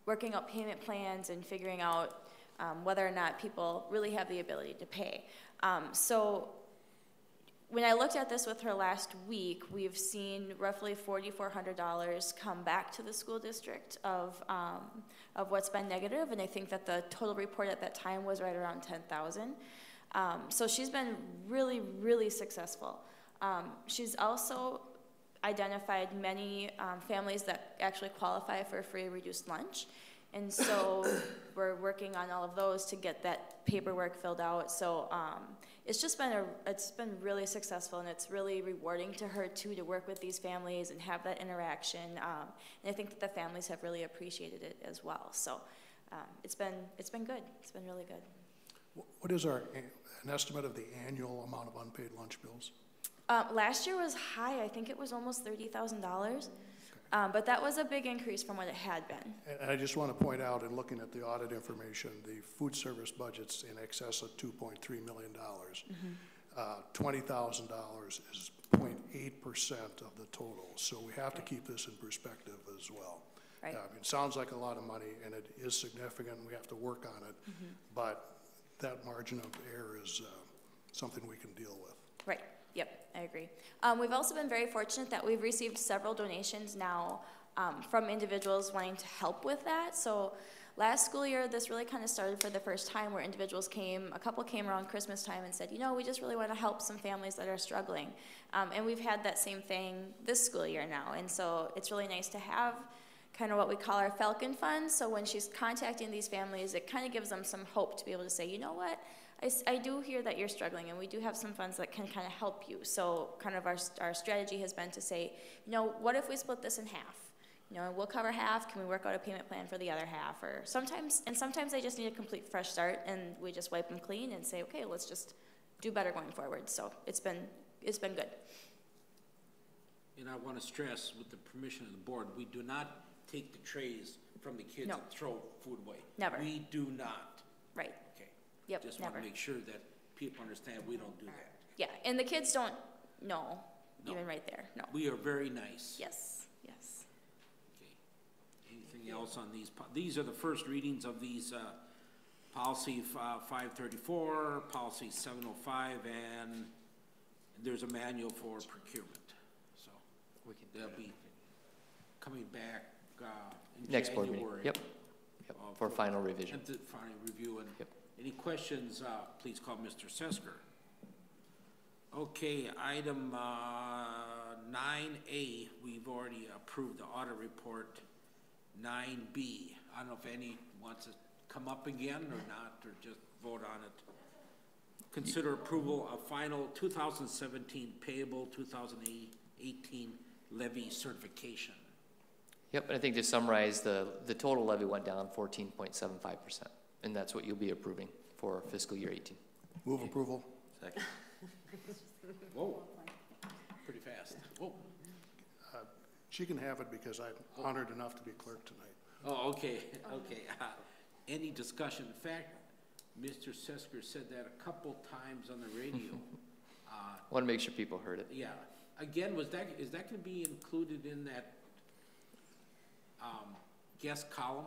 working out payment plans and figuring out whether or not people really have the ability to pay. So when I looked at this with her last week, we've seen roughly $4,400 come back to the school district of what's been negative, and I think that the total report at that time was right around 10,000. So she's been really, really successful. She's also identified many families that actually qualify for a free reduced lunch. And so we're working on all of those to get that paperwork filled out. So it's just been it's been really successful, and it's really rewarding to her too to work with these families and have that interaction. And I think that the families have really appreciated it as well. So it's been good. It's been really good.
What is an estimate of the annual amount of unpaid lunch bills?
Last year was high. I think it was almost $30,000. But that was a big increase from what it had been.
And I just want to point out, in looking at the audit information, the food service budget's in excess of $2.3 million. $20,000 is 0.8% of the total. So we have to keep this in perspective as well.
Right.
I mean, it sounds like a lot of money, and it is significant, and we have to work on it. But that margin of error is something we can deal with.
Right. Yep, I agree. We've also been very fortunate that we've received several donations now from individuals wanting to help with that. So last school year, this really kind of started for the first time, where individuals came, a couple came around Christmas time and said, you know, we just really want to help some families that are struggling. And we've had that same thing this school year now. And so it's really nice to have kind of what we call our Falcon Fund. So when she's contacting these families, it kind of gives them some hope to be able to say, you know what, I do hear that you're struggling, and we do have some funds that can kind of help you. So kind of our strategy has been to say, you know, what if we split this in half? You know, we'll cover half. Can we work out a payment plan for the other half? Or sometimes they just need a complete fresh start, and we just wipe them clean and say, okay, let's just do better going forward. So it's been good.
And I want to stress, with the permission of the board, we do not take the trays from the kids
No.
and throw food away.
Never.
We do not.
Right.
Okay.
Yep,
Just
never.
want to make sure that people understand we don't do that.
Yeah, and the kids don't know,
No.
even right there. No.
We are very nice.
Yes, yes.
Okay. Anything else on these? These are the first readings of these policy 534, policy 705, and there's a manual for procurement. So they'll be coming back in
Next board
January.
meeting. Yep. For final revision.
And the final review. And
Yep.
any questions, please call Mr. Sesker. Okay, item 9A, we've already approved the audit report. 9B, I don't know if any wants to come up again or not, or just vote on it. Consider approval of final 2017 payable 2018 levy certification.
Yep, and I think to summarize, the total levy went down 14.75%, and that's what you'll be approving for fiscal year 18.
Move approval.
Second.
Whoa, pretty fast. Whoa.
She can have it because I'm honored enough to be clerk tonight.
Oh, okay, okay. Any discussion? In fact, Mr. Sesker said that a couple times on the radio.
Want to make sure people heard it.
Yeah. Again, is that going to be included in that guest column?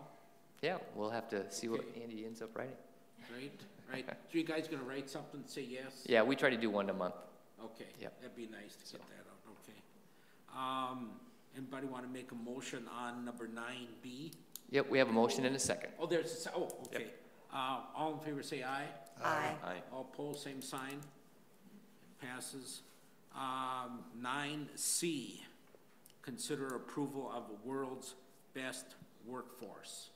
Yeah, we'll have to see what
Okay.
Andy ends up writing.
Right. So you guys going to write something, say yes?
Yeah, we try to do one a month.
Okay.
Yep.
That'd be nice to get that out. Okay. Anybody want to make a motion on number 9B?
Yep, we have a motion and a second.
Oh, okay. All in favor say aye.
Aye.
Aye.
All opposed, same sign. Passes. 9C, consider approval of the world's best workforce.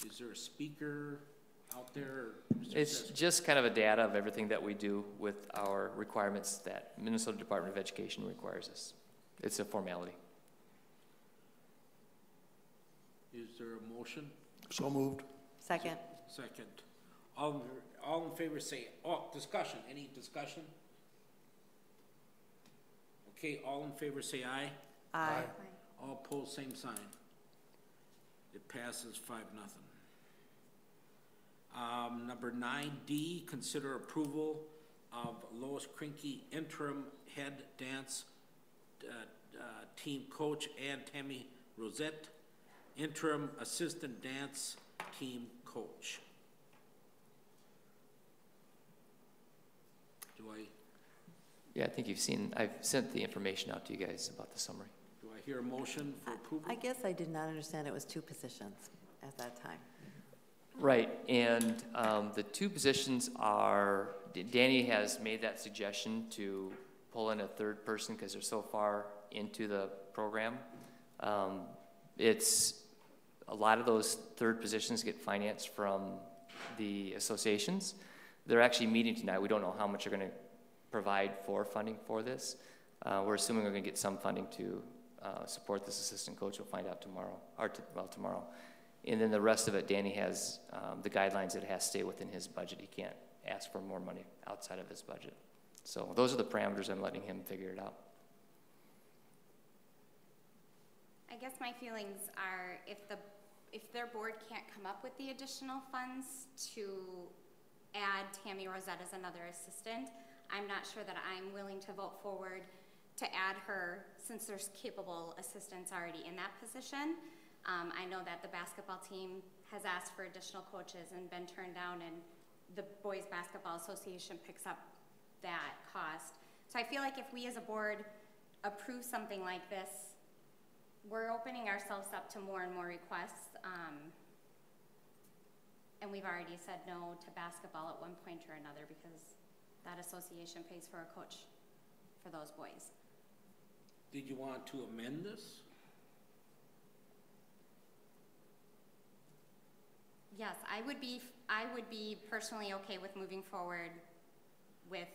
Is there a speaker out there? Mr.
It's
Sesker?
just kind of a data of everything that we do with our requirements that Minnesota Department of Education requires us. It's a formality.
Is there a motion?
So moved.
Second.
Second. All in favor say, discussion. Any discussion? Okay, all in favor say aye.
Aye.
All opposed, same sign. It passes 5-0. Number 9D, consider approval of Lois Krinke interim head dance team coach and Tammy Rosette interim assistant dance team coach.
Yeah, I think you've seen, I've sent the information out to you guys about the summary.
Do I hear a motion for approval?
I guess I did not understand it was 2 positions at that time.
Right, and the 2 positions are, Danny has made that suggestion to pull in a 3rd person because they're so far into the program. It's, a lot of those 3rd positions get financed from the associations. They're actually meeting tonight. We don't know how much they're going to provide for funding for this. We're assuming we're going to get some funding to support this assistant coach. We'll find out tomorrow, or tomorrow. And then the rest of it, Danny has the guidelines that it has to stay within his budget. He can't ask for more money outside of his budget. So those are the parameters. I'm letting him figure it out.
I guess my feelings are if their board can't come up with the additional funds to add Tammy Rosette as another assistant, I'm not sure that I'm willing to vote forward to add her since there's capable assistants already in that position. I know that the basketball team has asked for additional coaches and been turned down, and the Boys Basketball Association picks up that cost. So I feel like if we as a board approve something like this, we're opening ourselves up to more and more requests. And we've already said no to basketball at one point or another because that association pays for a coach for those boys.
Did you want to amend this?
Yes, I would be personally okay with moving forward with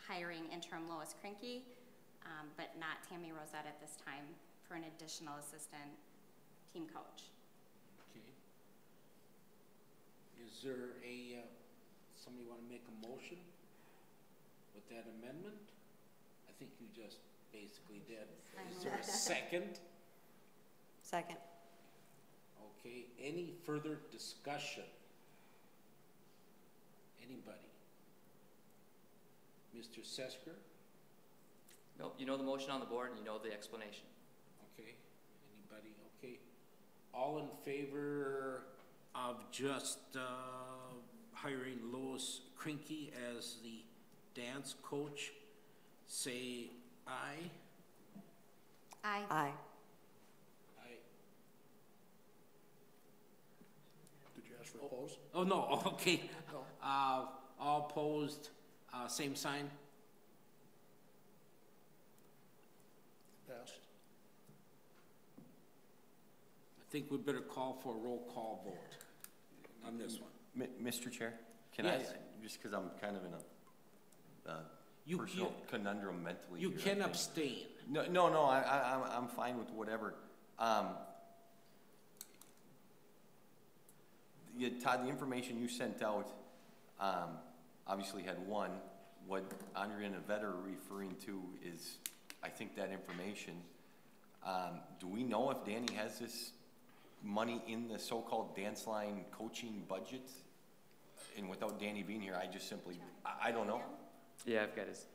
hiring interim Lois Krinke, but not Tammy Rosette at this time for an additional assistant team coach.
Okay. Is there somebody want to make a motion with that amendment? I think you just basically did. Is there a second?
Second.
Okay, any further discussion? Anybody? Mr. Sesker?
Nope, you know the motion on the board and you know the explanation.
Okay, anybody? Okay. All in favor of just hiring Lois Krinke as the dance coach, say aye.
Aye.
Aye.
Aye.
Did you ask for opposed?
Oh, no, okay.
No.
All opposed, same sign?
Passed.
I think we better call for a roll call vote on this one.
Mr. Chair, can
Yes.
I, just because I'm kind of in a
You-
personal conundrum mentally
You
here, I
can
think.
abstain.
No, I'm fine with whatever. Yeah, Todd, the information you sent out, obviously had one. What Andrea and Yvette are referring to is, I think, that information. Do we know if Danny has this money in the so-called dance line coaching budget? And without Danny being here, I just simply, I don't know.
Yeah, I've got his,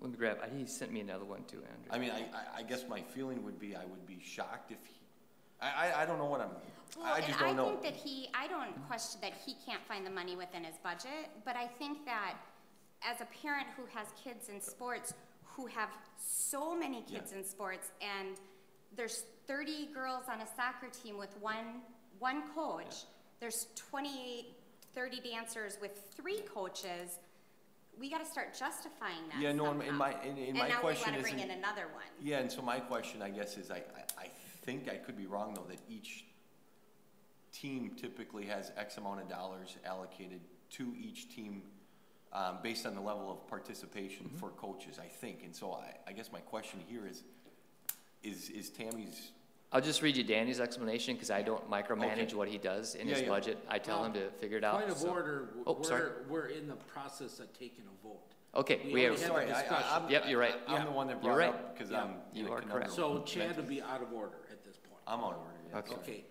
let me grab, he sent me another one too, Andrew.
I mean, I guess my feeling would be, I would be shocked if he, I don't know what I'm, I just don't know.
I think that I don't question that he can't find the money within his budget, but I think that as a parent who has kids in sports, who have so many kids in sports, and there's 30 girls on a soccer team with one coach, there's 28, 30 dancers with 3 coaches, we gotta start justifying that
Yeah, no,
somehow.
in my
And
question
now we wanna bring
isn't-
in another one.
Yeah, and so my question, I guess, is I think, I could be wrong though, that each team typically has X amount of dollars allocated to each team based on the level of participation for coaches, I think. And so I guess my question here is Tammy's,
I'll just read you Danny's explanation because I don't micromanage what he does in his budget. I tell him to figure it out.
Point of
so-
order,
Oh, sorry.
we're in the process of taking a vote.
Okay,
We
we have,
only have-
sorry,
discussion.
Yep, you're right.
I'm the one that
You're
brought
right.
up, because
Yeah,
I'm
you
in a
are
conundrum.
correct.
So Chad
mentally.
will be out of order at this point.
I'm out of order, yeah.
Okay.
sorry.
Okay.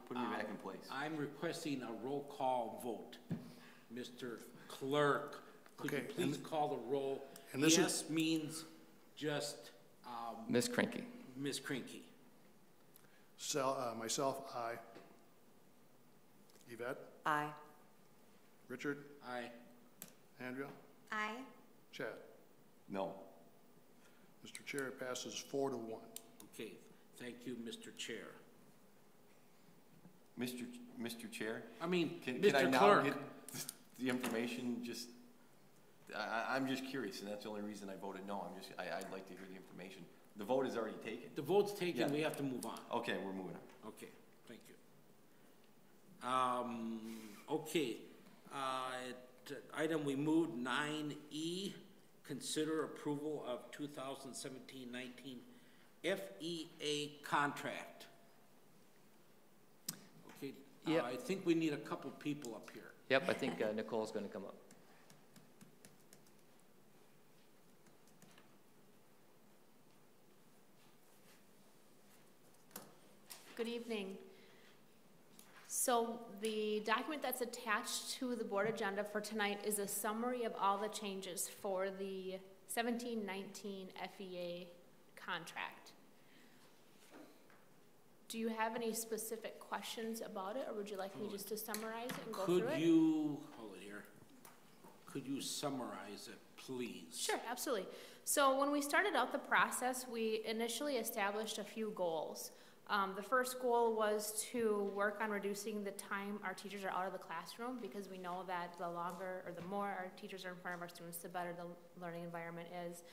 Put me back in place.
I'm requesting a roll call vote. Mr. Clerk, could you
Okay,
please call the roll?
and this is-
Yes means just,
Ms. Krinke.
Ms. Krinke.
Myself, aye. Yvette?
Aye.
Richard?
Aye.
Andrea?
Aye.
Chad?
No.
Mr. Chair, it passes 4-1.
Okay, thank you, Mr. Chair.
Mr. Chair?
I mean,
Can I
Mr.
now
Clerk.
get the information? Just, I'm just curious, and that's the only reason I voted no. I'd like to hear the information. The vote is already taken.
The vote's taken,
Yeah.
we have to move on.
Okay, we're moving on.
Okay, thank you. Okay, item we moved, 9E, consider approval of 2017-19 FEA contract. Okay,
Yep.
I think we need a couple people up here.
Yep, I think Nicole's going to come up.
Good evening. So the document that's attached to the board agenda for tonight is a summary of all the changes for the 17-19 FEA contract. Do you have any specific questions about it, or would you like me just to summarize it and go through it?
Could you, hold it here, could you summarize it, please?
Sure, absolutely. So when we started out the process, we initially established a few goals. The first goal was to work on reducing the time our teachers are out of the classroom, because we know that the longer or the more our teachers are in front of our students, the better the learning environment is.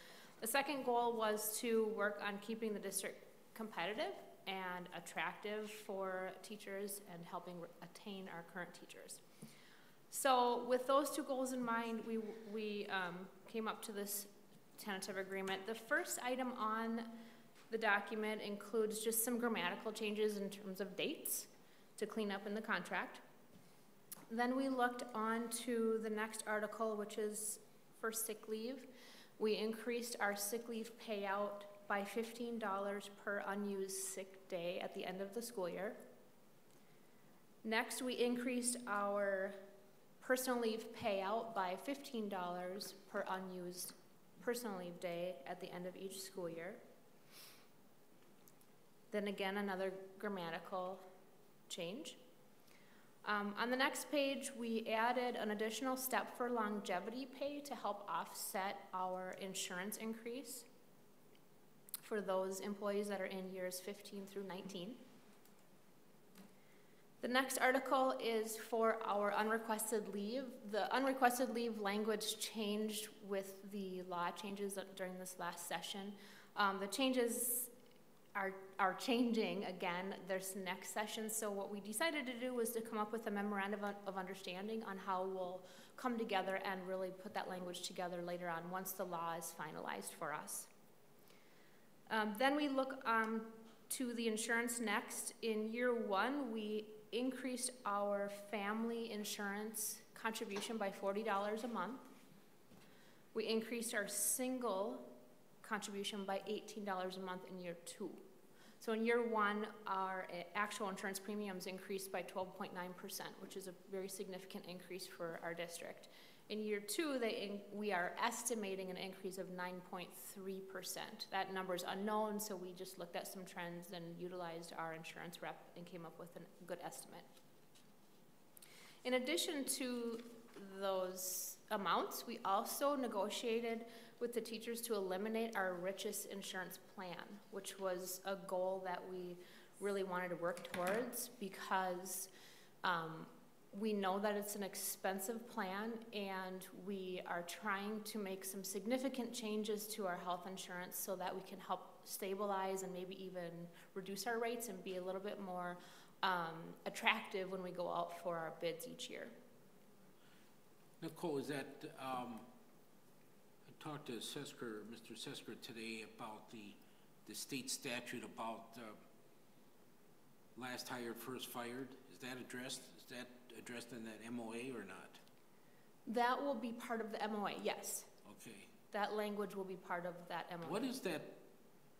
The second goal was to work on keeping the district competitive and attractive for teachers and helping attain our current teachers. So with those two goals in mind, we came up to this tentative agreement. The first item on the document includes just some grammatical changes in terms of dates to clean up in the contract. Then we looked on to the next article, which is for sick leave. We increased our sick leave payout by $15 per unused sick day at the end of the school year. Next, we increased our personal leave payout by $15 per unused personal leave day at the end of each school year. Then again, another grammatical change. On the next page, we added an additional step for longevity pay to help offset our insurance increase for those employees that are in years 15 through 19. The next article is for our unrequested leave. The unrequested leave language changed with the law changes during this last session. The changes are changing again this next session, so what we decided to do was to come up with a memorandum of understanding on how we'll come together and really put that language together later on once the law is finalized for us. Then we look to the insurance next. In year one, we increased our family insurance contribution by $40 a month. We increased our single contribution by $18 a month in year two. So in year one, our actual insurance premiums increased by 12.9%, which is a very significant increase for our district. In year two, we are estimating an increase of 9.3%. That number is unknown, so we just looked at some trends and utilized our insurance rep and came up with a good estimate. In addition to those amounts, we also negotiated with the teachers to eliminate our richest insurance plan, which was a goal that we really wanted to work towards because we know that it's an expensive plan, and we are trying to make some significant changes to our health insurance so that we can help stabilize and maybe even reduce our rates and be a little bit more attractive when we go out for our bids each year.
Nicole, is that, I talked to Sesker, Mr. Sesker today about the state statute about last hired, first fired. Is that addressed? Is that addressed in that MOA or not?
That will be part of the MOA, yes.
Okay.
That language will be part of that MOA.
What is that?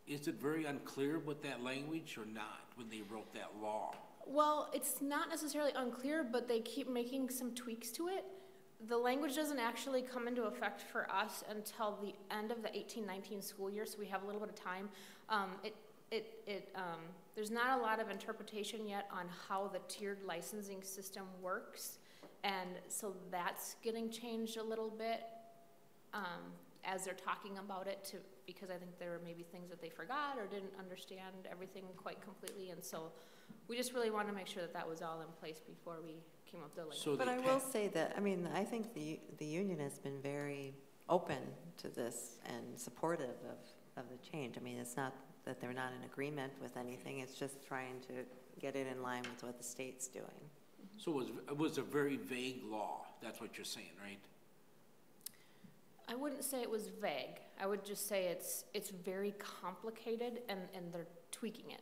Is it very unclear with that language or not when they wrote that law?
Well, it's not necessarily unclear, but they keep making some tweaks to it. The language doesn't actually come into effect for us until the end of the 18-19 school year, so we have a little bit of time. There's not a lot of interpretation yet on how the tiered licensing system works, and so that's getting changed a little bit. as they're talking about it, because I think there were maybe things that they forgot or didn't understand everything quite completely, and so we just really want to make sure that that was all in place before we came up with the language.
So
But I will say that, I mean, I think the union has been very open to this and supportive of the change. I mean, it's not that they're not in agreement with anything, it's just trying to get it in line with what the state's doing.
So it was a very vague law, that's what you're saying, right?
I wouldn't say it was vague. I would just say it's very complicated and they're tweaking it.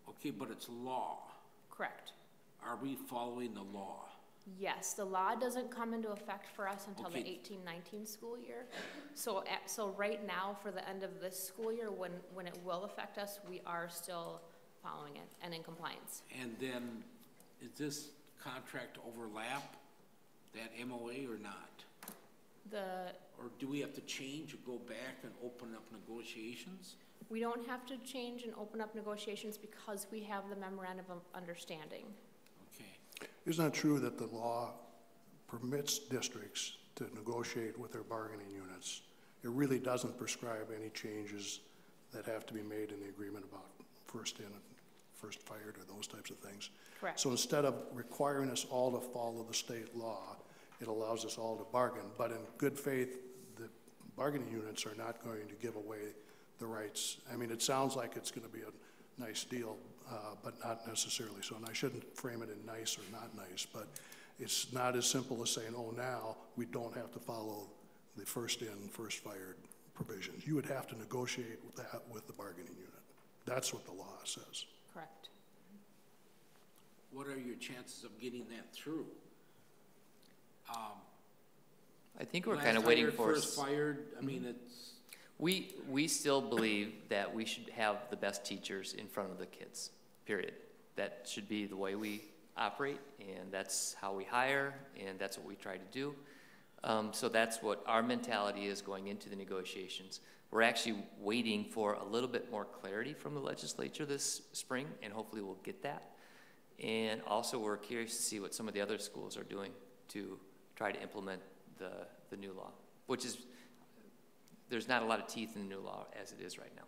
Okay, but it's law.
Correct.
Are we following the law?
Yes, the law doesn't come into effect for us until the
Okay.
18-19 school year. So right now, for the end of this school year, when it will affect us, we are still following it and in compliance.
And then, is this contract overlap that MOA or not? Or do we have to change or go back and open up negotiations?
We don't have to change and open up negotiations because we have the memorandum of understanding.
Okay.
Isn't it true that the law permits districts to negotiate with their bargaining units? It really doesn't prescribe any changes that have to be made in the agreement about first in and first fired or those types of things.
Correct.
So instead of requiring us all to follow the state law, it allows us all to bargain. But in good faith, the bargaining units are not going to give away the rights. I mean, it sounds like it's going to be a nice deal, but not necessarily so. And I shouldn't frame it in nice or not nice, but it's not as simple as saying, oh, now we don't have to follow the first in, first fired provisions. You would have to negotiate with that with the bargaining unit. That's what the law says.
Correct.
What are your chances of getting that through?
I think we're kind of waiting for.
First fired, I mean, it's.
We still believe that we should have the best teachers in front of the kids, period. That should be the way we operate, and that's how we hire, and that's what we try to do. So that's what our mentality is going into the negotiations. We're actually waiting for a little bit more clarity from the legislature this spring, and hopefully we'll get that. And also we're curious to see what some of the other schools are doing to try to implement the new law, which is, there's not a lot of teeth in the new law as it is right now.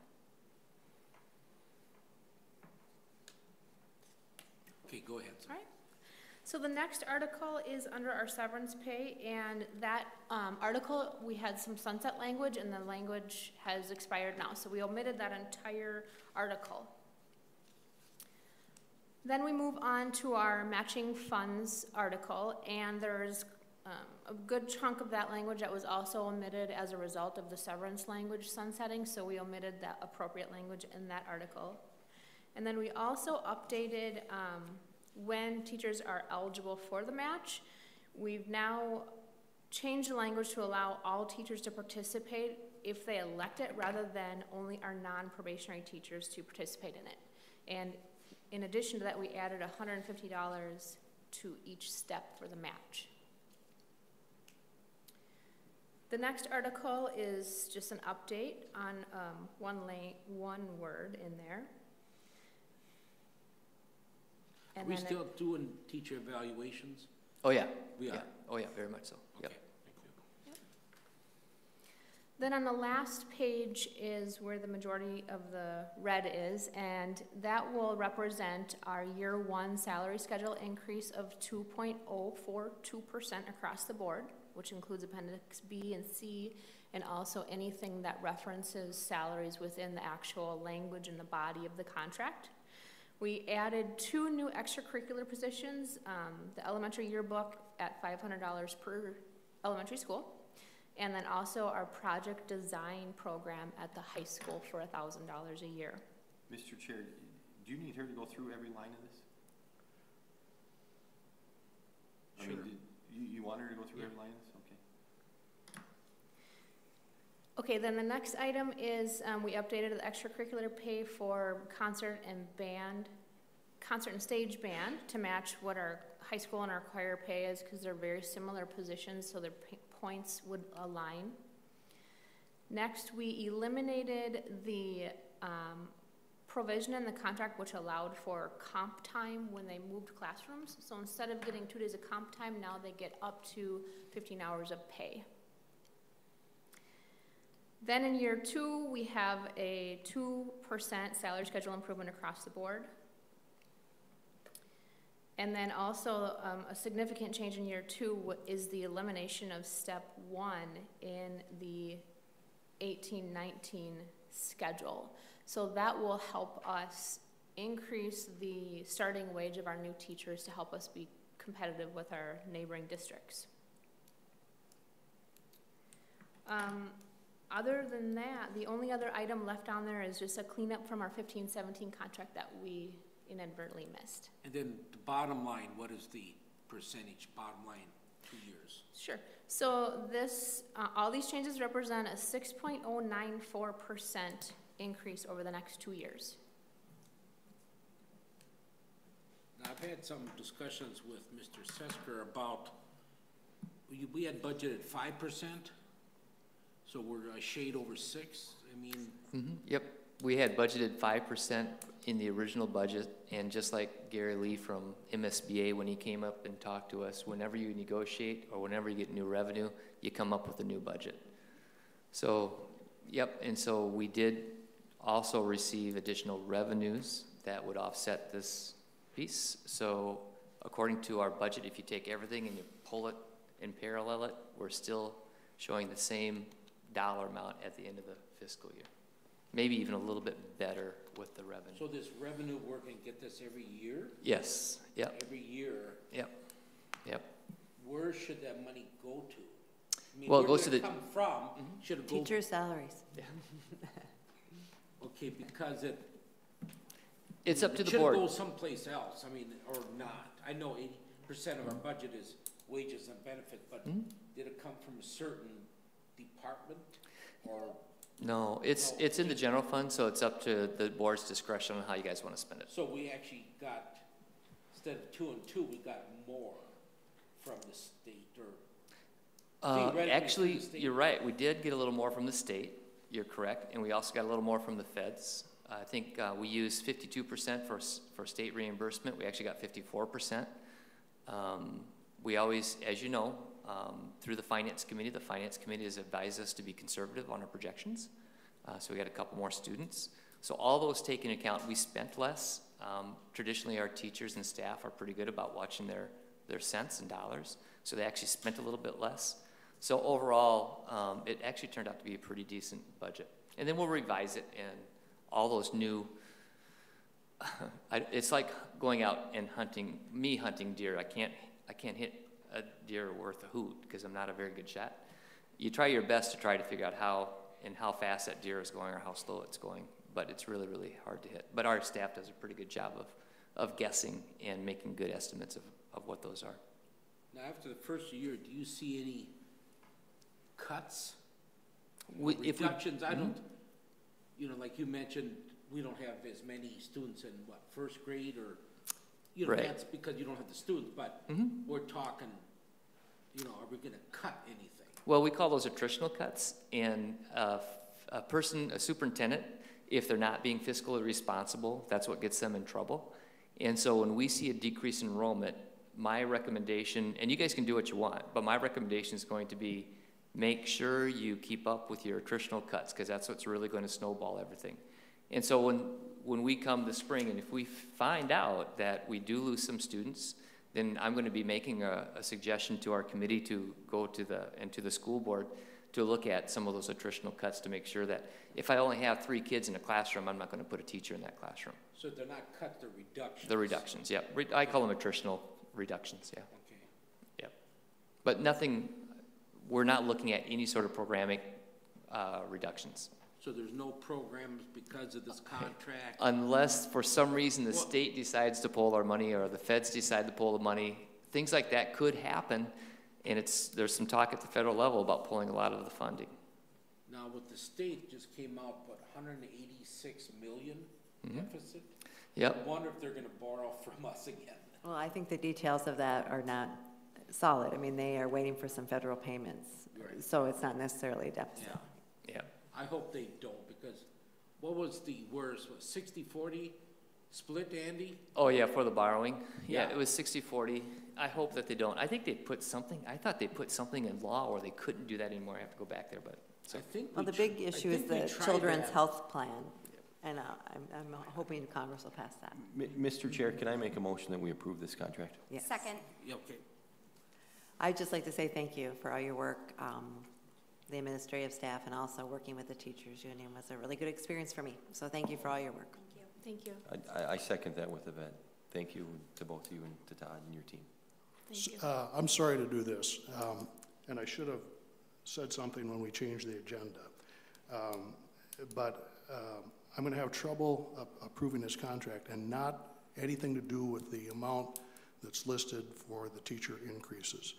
Okay, go ahead.
All right. So the next article is under our severance pay, and that article, we had some sunset language, and the language has expired now, so we omitted that entire article. Then we move on to our matching funds article, and there's a good chunk of that language that was also omitted as a result of the severance language sunsetting, so we omitted that appropriate language in that article. And then we also updated when teachers are eligible for the match. We've now changed the language to allow all teachers to participate if they elect it, rather than only our non-probationary teachers to participate in it. And in addition to that, we added $150 to each step for the match. The next article is just an update on one word in there.
Are we still doing teacher evaluations?
Oh yeah.
We are?
Yeah. Oh yeah, very much so.
Okay,
Yep.
thank you.
Yep. Then on the last page is where the majority of the red is, and that will represent our year one salary schedule increase of 2.042% across the board, which includes Appendix B and C, and also anything that references salaries within the actual language and the body of the contract. We added 2 new extracurricular positions, the elementary yearbook at $500 per elementary school, and then also our project design program at the high school for $1,000 a year.
Mr. Chair, do you need her to go through every line of this?
Sure.
I mean, you want her to go through every line of this? Okay.
Okay, then the next item is we updated the extracurricular pay for concert and stage band to match what our high school and our choir pay is, because they're very similar positions, so their points would align. Next, we eliminated the provision in the contract which allowed for comp time when they moved classrooms. So instead of getting 2 days of comp time, now they get up to 15 hours of pay. Then in year 2, we have a 2% salary schedule improvement across the board. And then also a significant change in year 2 is the elimination of step 1 in the 18-19 schedule. So that will help us increase the starting wage of our new teachers to help us be competitive with our neighboring districts. Other than that, the only other item left on there is just a cleanup from our 15-17 contract that we inadvertently missed.
And then the bottom line, what is the percentage bottom line 2 years?
Sure. So this, all these changes represent a 6.094% increase over the next 2 years.
Now, I've had some discussions with Mr. Sesker about, we had budgeted 5%, so we're a shade over 6. I mean.
Yep, we had budgeted 5% in the original budget, and just like Gary Lee from MSBA, when he came up and talked to us, whenever you negotiate or whenever you get new revenue, you come up with a new budget. So, yep, and so we did also receive additional revenues that would offset this piece. So according to our budget, if you take everything and you pull it and parallel it, we're still showing the same dollar amount at the end of the fiscal year. Maybe even a little bit better with the revenue.
So this revenue, we're going to get this every year?
Yes, yep.
Every year?
Yep, yep.
Where should that money go to? I mean,
Well, it
where
goes
did
to
it
the
come from? Should it go?
Teacher salaries.
Yeah.
Okay, because
it's up to the
should
board.
Should it go someplace else? I mean, or not? I know 80% of our budget is wages and benefits, but did it come from a certain department or?
No, it's in the general fund, so it's up to the board's discretion on how you guys want to spend it.
So we actually got, instead of 2 and 2, we got more from the state, or?
Actually, you're right. We did get a little more from the state. You're correct, and we also got a little more from the feds. I think we used 52% for state reimbursement. We actually got 54%. We always, as you know, through the finance committee has advised us to be conservative on our projections. So we got a couple more students. So all those taken into account, we spent less. Traditionally, our teachers and staff are pretty good about watching their cents and dollars. So they actually spent a little bit less. So overall, it actually turned out to be a pretty decent budget. And then we'll revise it, and all those new, it's like going out and hunting deer. I can't hit a deer worth a hoot because I'm not a very good shot. You try your best to try to figure out how fast that deer is going or how slow it's going, but it's really, really hard to hit. But our staff does a pretty good job of guessing and making good estimates of what those are.
Now, after the first year, do you see any cuts? Reductions? I don't, like you mentioned, we don't have as many students in first grade, or
right.
That's because you don't have the students, but we're talking, are we going to cut anything?
Well, we call those attritional cuts, and a superintendent, if they're not being fiscally responsible, that's what gets them in trouble. And so when we see a decrease in enrollment, my recommendation, and you guys can do what you want, but my recommendation is going to be make sure you keep up with your attritional cuts, because that's what's really going to snowball everything. And so when we come this spring, and if we find out that we do lose some students, then I'm going to be making a suggestion to our committee to go to the school board to look at some of those attritional cuts to make sure that if I only have 3 kids in a classroom, I'm not going to put a teacher in that classroom.
So they're not cut, they're reductions? The
reductions, yeah. I call them attritional reductions, yeah.
Okay.
Yep. But nothing, we're not looking at any sort of programmatic reductions.
So there's no programs because of this contract?
Unless for some reason the state decides to pull our money or the feds decide to pull the money, things like that could happen, and there's some talk at the federal level about pulling a lot of the funding.
Now, with the state just came out, what, 186 million deficit?
Yep.
I wonder if they're going to borrow from us again.
Well, I think the details of that are not solid. I mean, they are waiting for some federal payments, so it's not necessarily a deficit.
Yeah.
Yeah.
I hope they don't, because what was the worst? 60-40 split, Andy?
Oh, yeah, for the borrowing. Yeah, it was 60-40. I hope that they don't. I think they put something, I thought they put something in law where they couldn't do that anymore. I have to go back there, but
I think
Well, the big issue is the children's health plan, and I'm hoping Congress will pass that.
Mr. Chair, can I make a motion that we approve this contract?
Yes.
Second.
Yeah, okay.
I'd just like to say thank you for all your work. The administrative staff and also working with the teachers union was a really good experience for me. So thank you for all your work.
Thank you.
I second that with Yvette. Thank you to both you and to Todd and your team.
Thank you.
I'm sorry to do this, and I should have said something when we changed the agenda. But I'm going to have trouble approving this contract, and not anything to do with the amount that's listed for the teacher increases.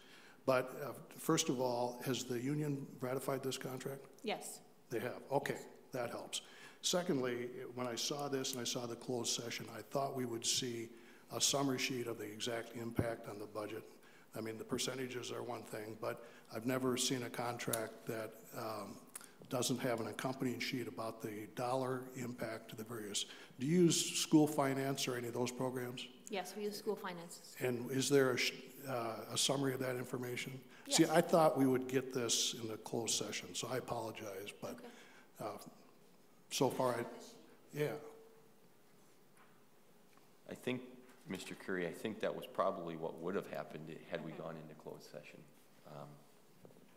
But first of all, has the union ratified this contract?
Yes.
They have. Okay, that helps. Secondly, when I saw this and I saw the closed session, I thought we would see a summary sheet of the exact impact on the budget. I mean, the percentages are one thing, but I've never seen a contract that doesn't have an accompanying sheet about the dollar impact to the various. Do you use school finance or any of those programs?
Yes, we use school finances.
And is there a summary of that information?
Yes.
See, I thought we would get this in the closed session, so I apologize, but so far, yeah.
I think, Mr. Curry, I think that was probably what would have happened had we gone into closed session,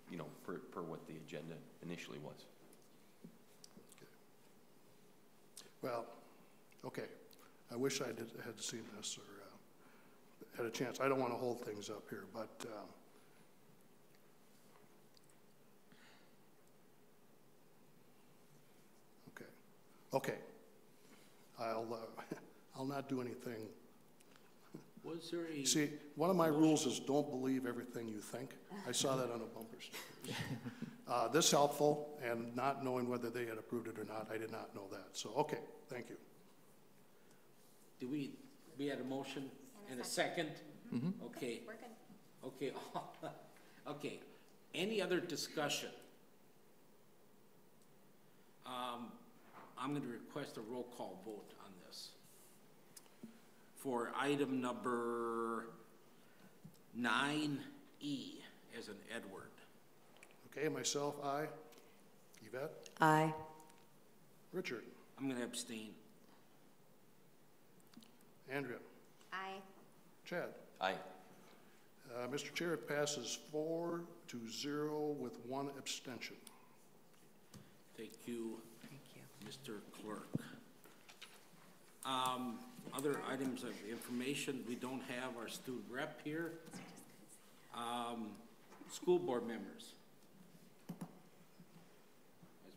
you know, per what the agenda initially was.
Well, okay. I wish I had seen this or had a chance. I don't want to hold things up here, but okay. I'll not do anything.
Was there a...
See, one of my rules is don't believe everything you think. I saw that on a bumper sticker. This helpful, and not knowing whether they had approved it or not, I did not know that. So, okay, thank you.
We had a motion and a second?
Mm-hmm.
Okay.
We're good.
Okay. Okay. Any other discussion? I'm going to request a roll call vote on this. For item number 9E as in Edward.
Okay, myself, aye. Yvette?
Aye.
Richard?
I'm going to abstain.
Andrea?
Aye.
Chad?
Aye.
Mr. Chair, it passes 4-0 with 1 abstention.
Thank you, Mr. Clerk. Other items of information, we don't have our student rep here. School board members. I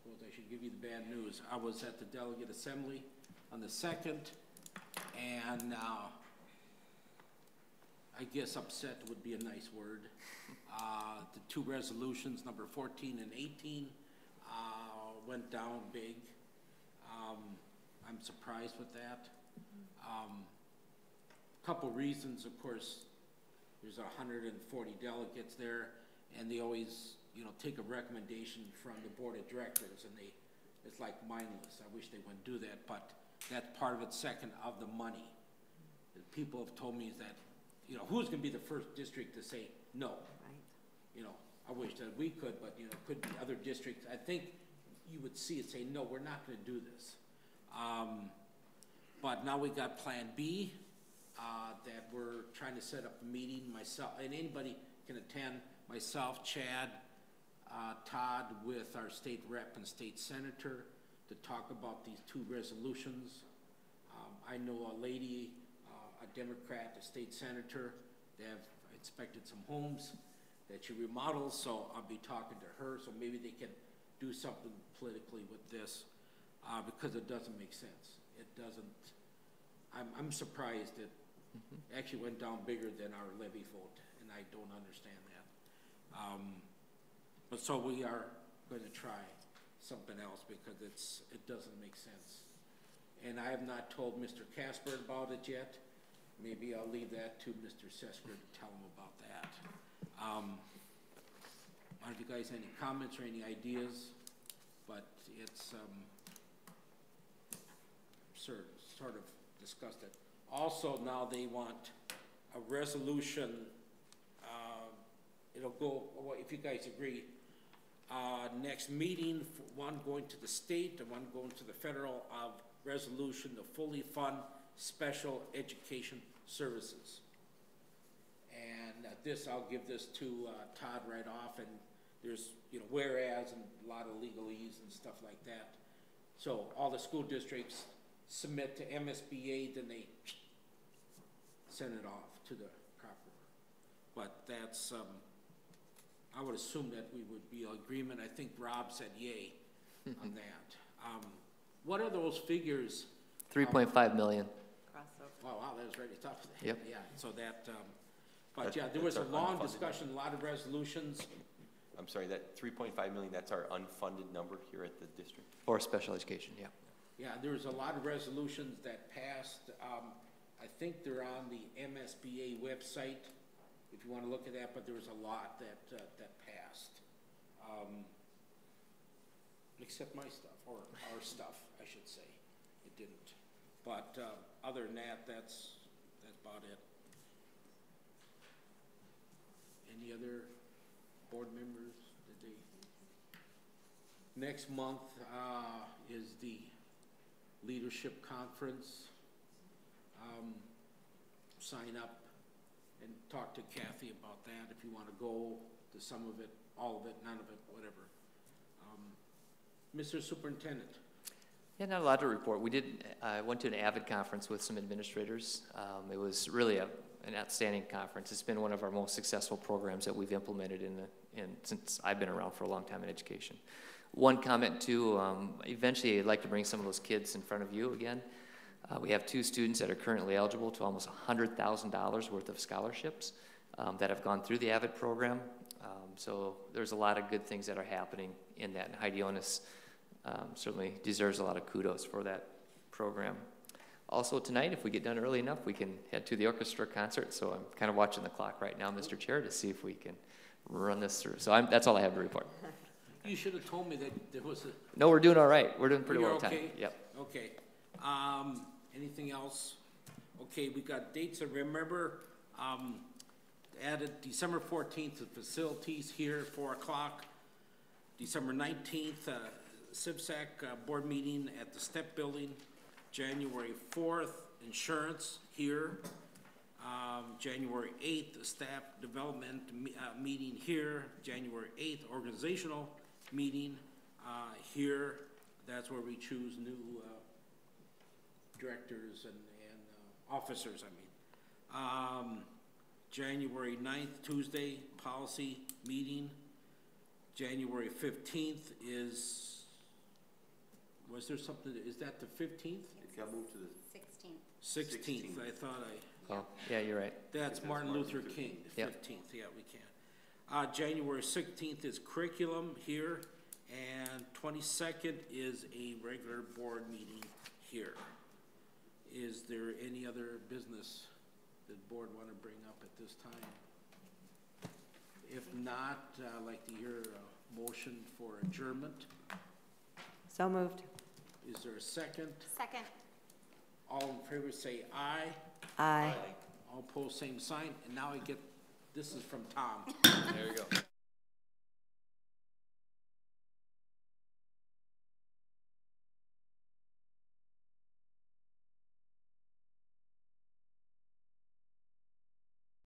suppose I should give you the bad news. I was at the delegate assembly on the 2nd, and I guess upset would be a nice word. The 2 resolutions, number 14 and 18, went down big. I'm surprised with that. Couple reasons, of course, there's 140 delegates there, and they always, you know, take a recommendation from the board of directors, and it's like mindless. I wish they wouldn't do that, but that's part of it. Second, of the money. People have told me that, you know, who's going to be the first district to say no?
Right.
You know, I wish that we could, but, you know, it could be other districts. I think you would see it say, no, we're not going to do this. But now we got Plan B, that we're trying to set up a meeting, myself, and anybody can attend, myself, Chad, Todd, with our state rep and state senator to talk about these 2 resolutions. I know a lady, a Democrat, a state senator, they have inspected some homes that she remodels, so I'll be talking to her, so maybe they can do something politically with this, because it doesn't make sense. It doesn't. I'm surprised it actually went down bigger than our levy vote, and I don't understand that. But so we are going to try something else because it doesn't make sense. And I have not told Mr. Casper about it yet. Maybe I'll leave that to Mr. Sesker to tell him about that. I don't know if you guys have any comments or any ideas, but it's sort of discussed it. Also, now they want a resolution. It'll go, if you guys agree, Next meeting, one going to the state and one going to the federal, of resolution to fully fund special education services. And this, I'll give this to Todd right off, and there's, you know, whereas and a lot of legalese and stuff like that. So all the school districts submit to MSBA, then they send it off to the proper. But that's, I would assume that we would be in agreement. I think Rob said yay on that. What are those figures?
3.5 million.
Wow, that was really tough.
Yep.
Yeah, so that, but yeah, there was a long discussion, a lot of resolutions.
I'm sorry, that 3.5 million, that's our unfunded number here at the district?
For special education, yeah.
Yeah, there was a lot of resolutions that passed. I think they're on the MSBA website, if you want to look at that, but there was a lot that, that passed. Except my stuff, or our stuff, I should say. It didn't. But other than that, that's about it. Any other board members? Did they? Next month is the leadership conference. Sign up and talk to Kathy about that if you want to go to some of it, all of it, none of it, whatever. Mr. Superintendent.
Yeah, not a lot to report. We did, went to an AVID conference with some administrators. It was really an outstanding conference. It's been one of our most successful programs that we've implemented since I've been around for a long time in education. One comment too, eventually I'd like to bring some of those kids in front of you again. We have 2 students that are currently eligible to almost $100,000 worth of scholarships that have gone through the AVID program. So there's a lot of good things that are happening in that, and Heidi Onis certainly deserves a lot of kudos for that program. Also tonight, if we get done early enough, we can head to the orchestra concert. So I'm kind of watching the clock right now, Mr. Chair, to see if we can run this through. So that's all I have to report.
You should have told me that there was a...
No, we're doing all right. We're doing pretty well
okay?
time. Yep.
Okay. Anything else? Okay, we got dates. Remember, added December 14th, the facilities here, 4 o'clock. December 19th, CivSec board meeting at the STEP building. January 4th, insurance here. January 8th, the staff development meeting here. January 8th, organizational meeting here. That's where we choose new directors and officers, I mean. January 9th, Tuesday, policy meeting. January 15th is, was there something, is that the 15th?
It got moved to the
16th, I thought
Oh, yeah, you're right.
that's Martin Luther King, the 15th, yeah, we can. January 16th is curriculum here, and 22nd is a regular board meeting here. Is there any other business that the board want to bring up at this time? If not, I'd like to hear a motion for adjournment.
So moved.
Is there a second?
Second.
All in favor say aye.
Aye.
All opposed, same sign. And now I get, this is from Tom.
There you go.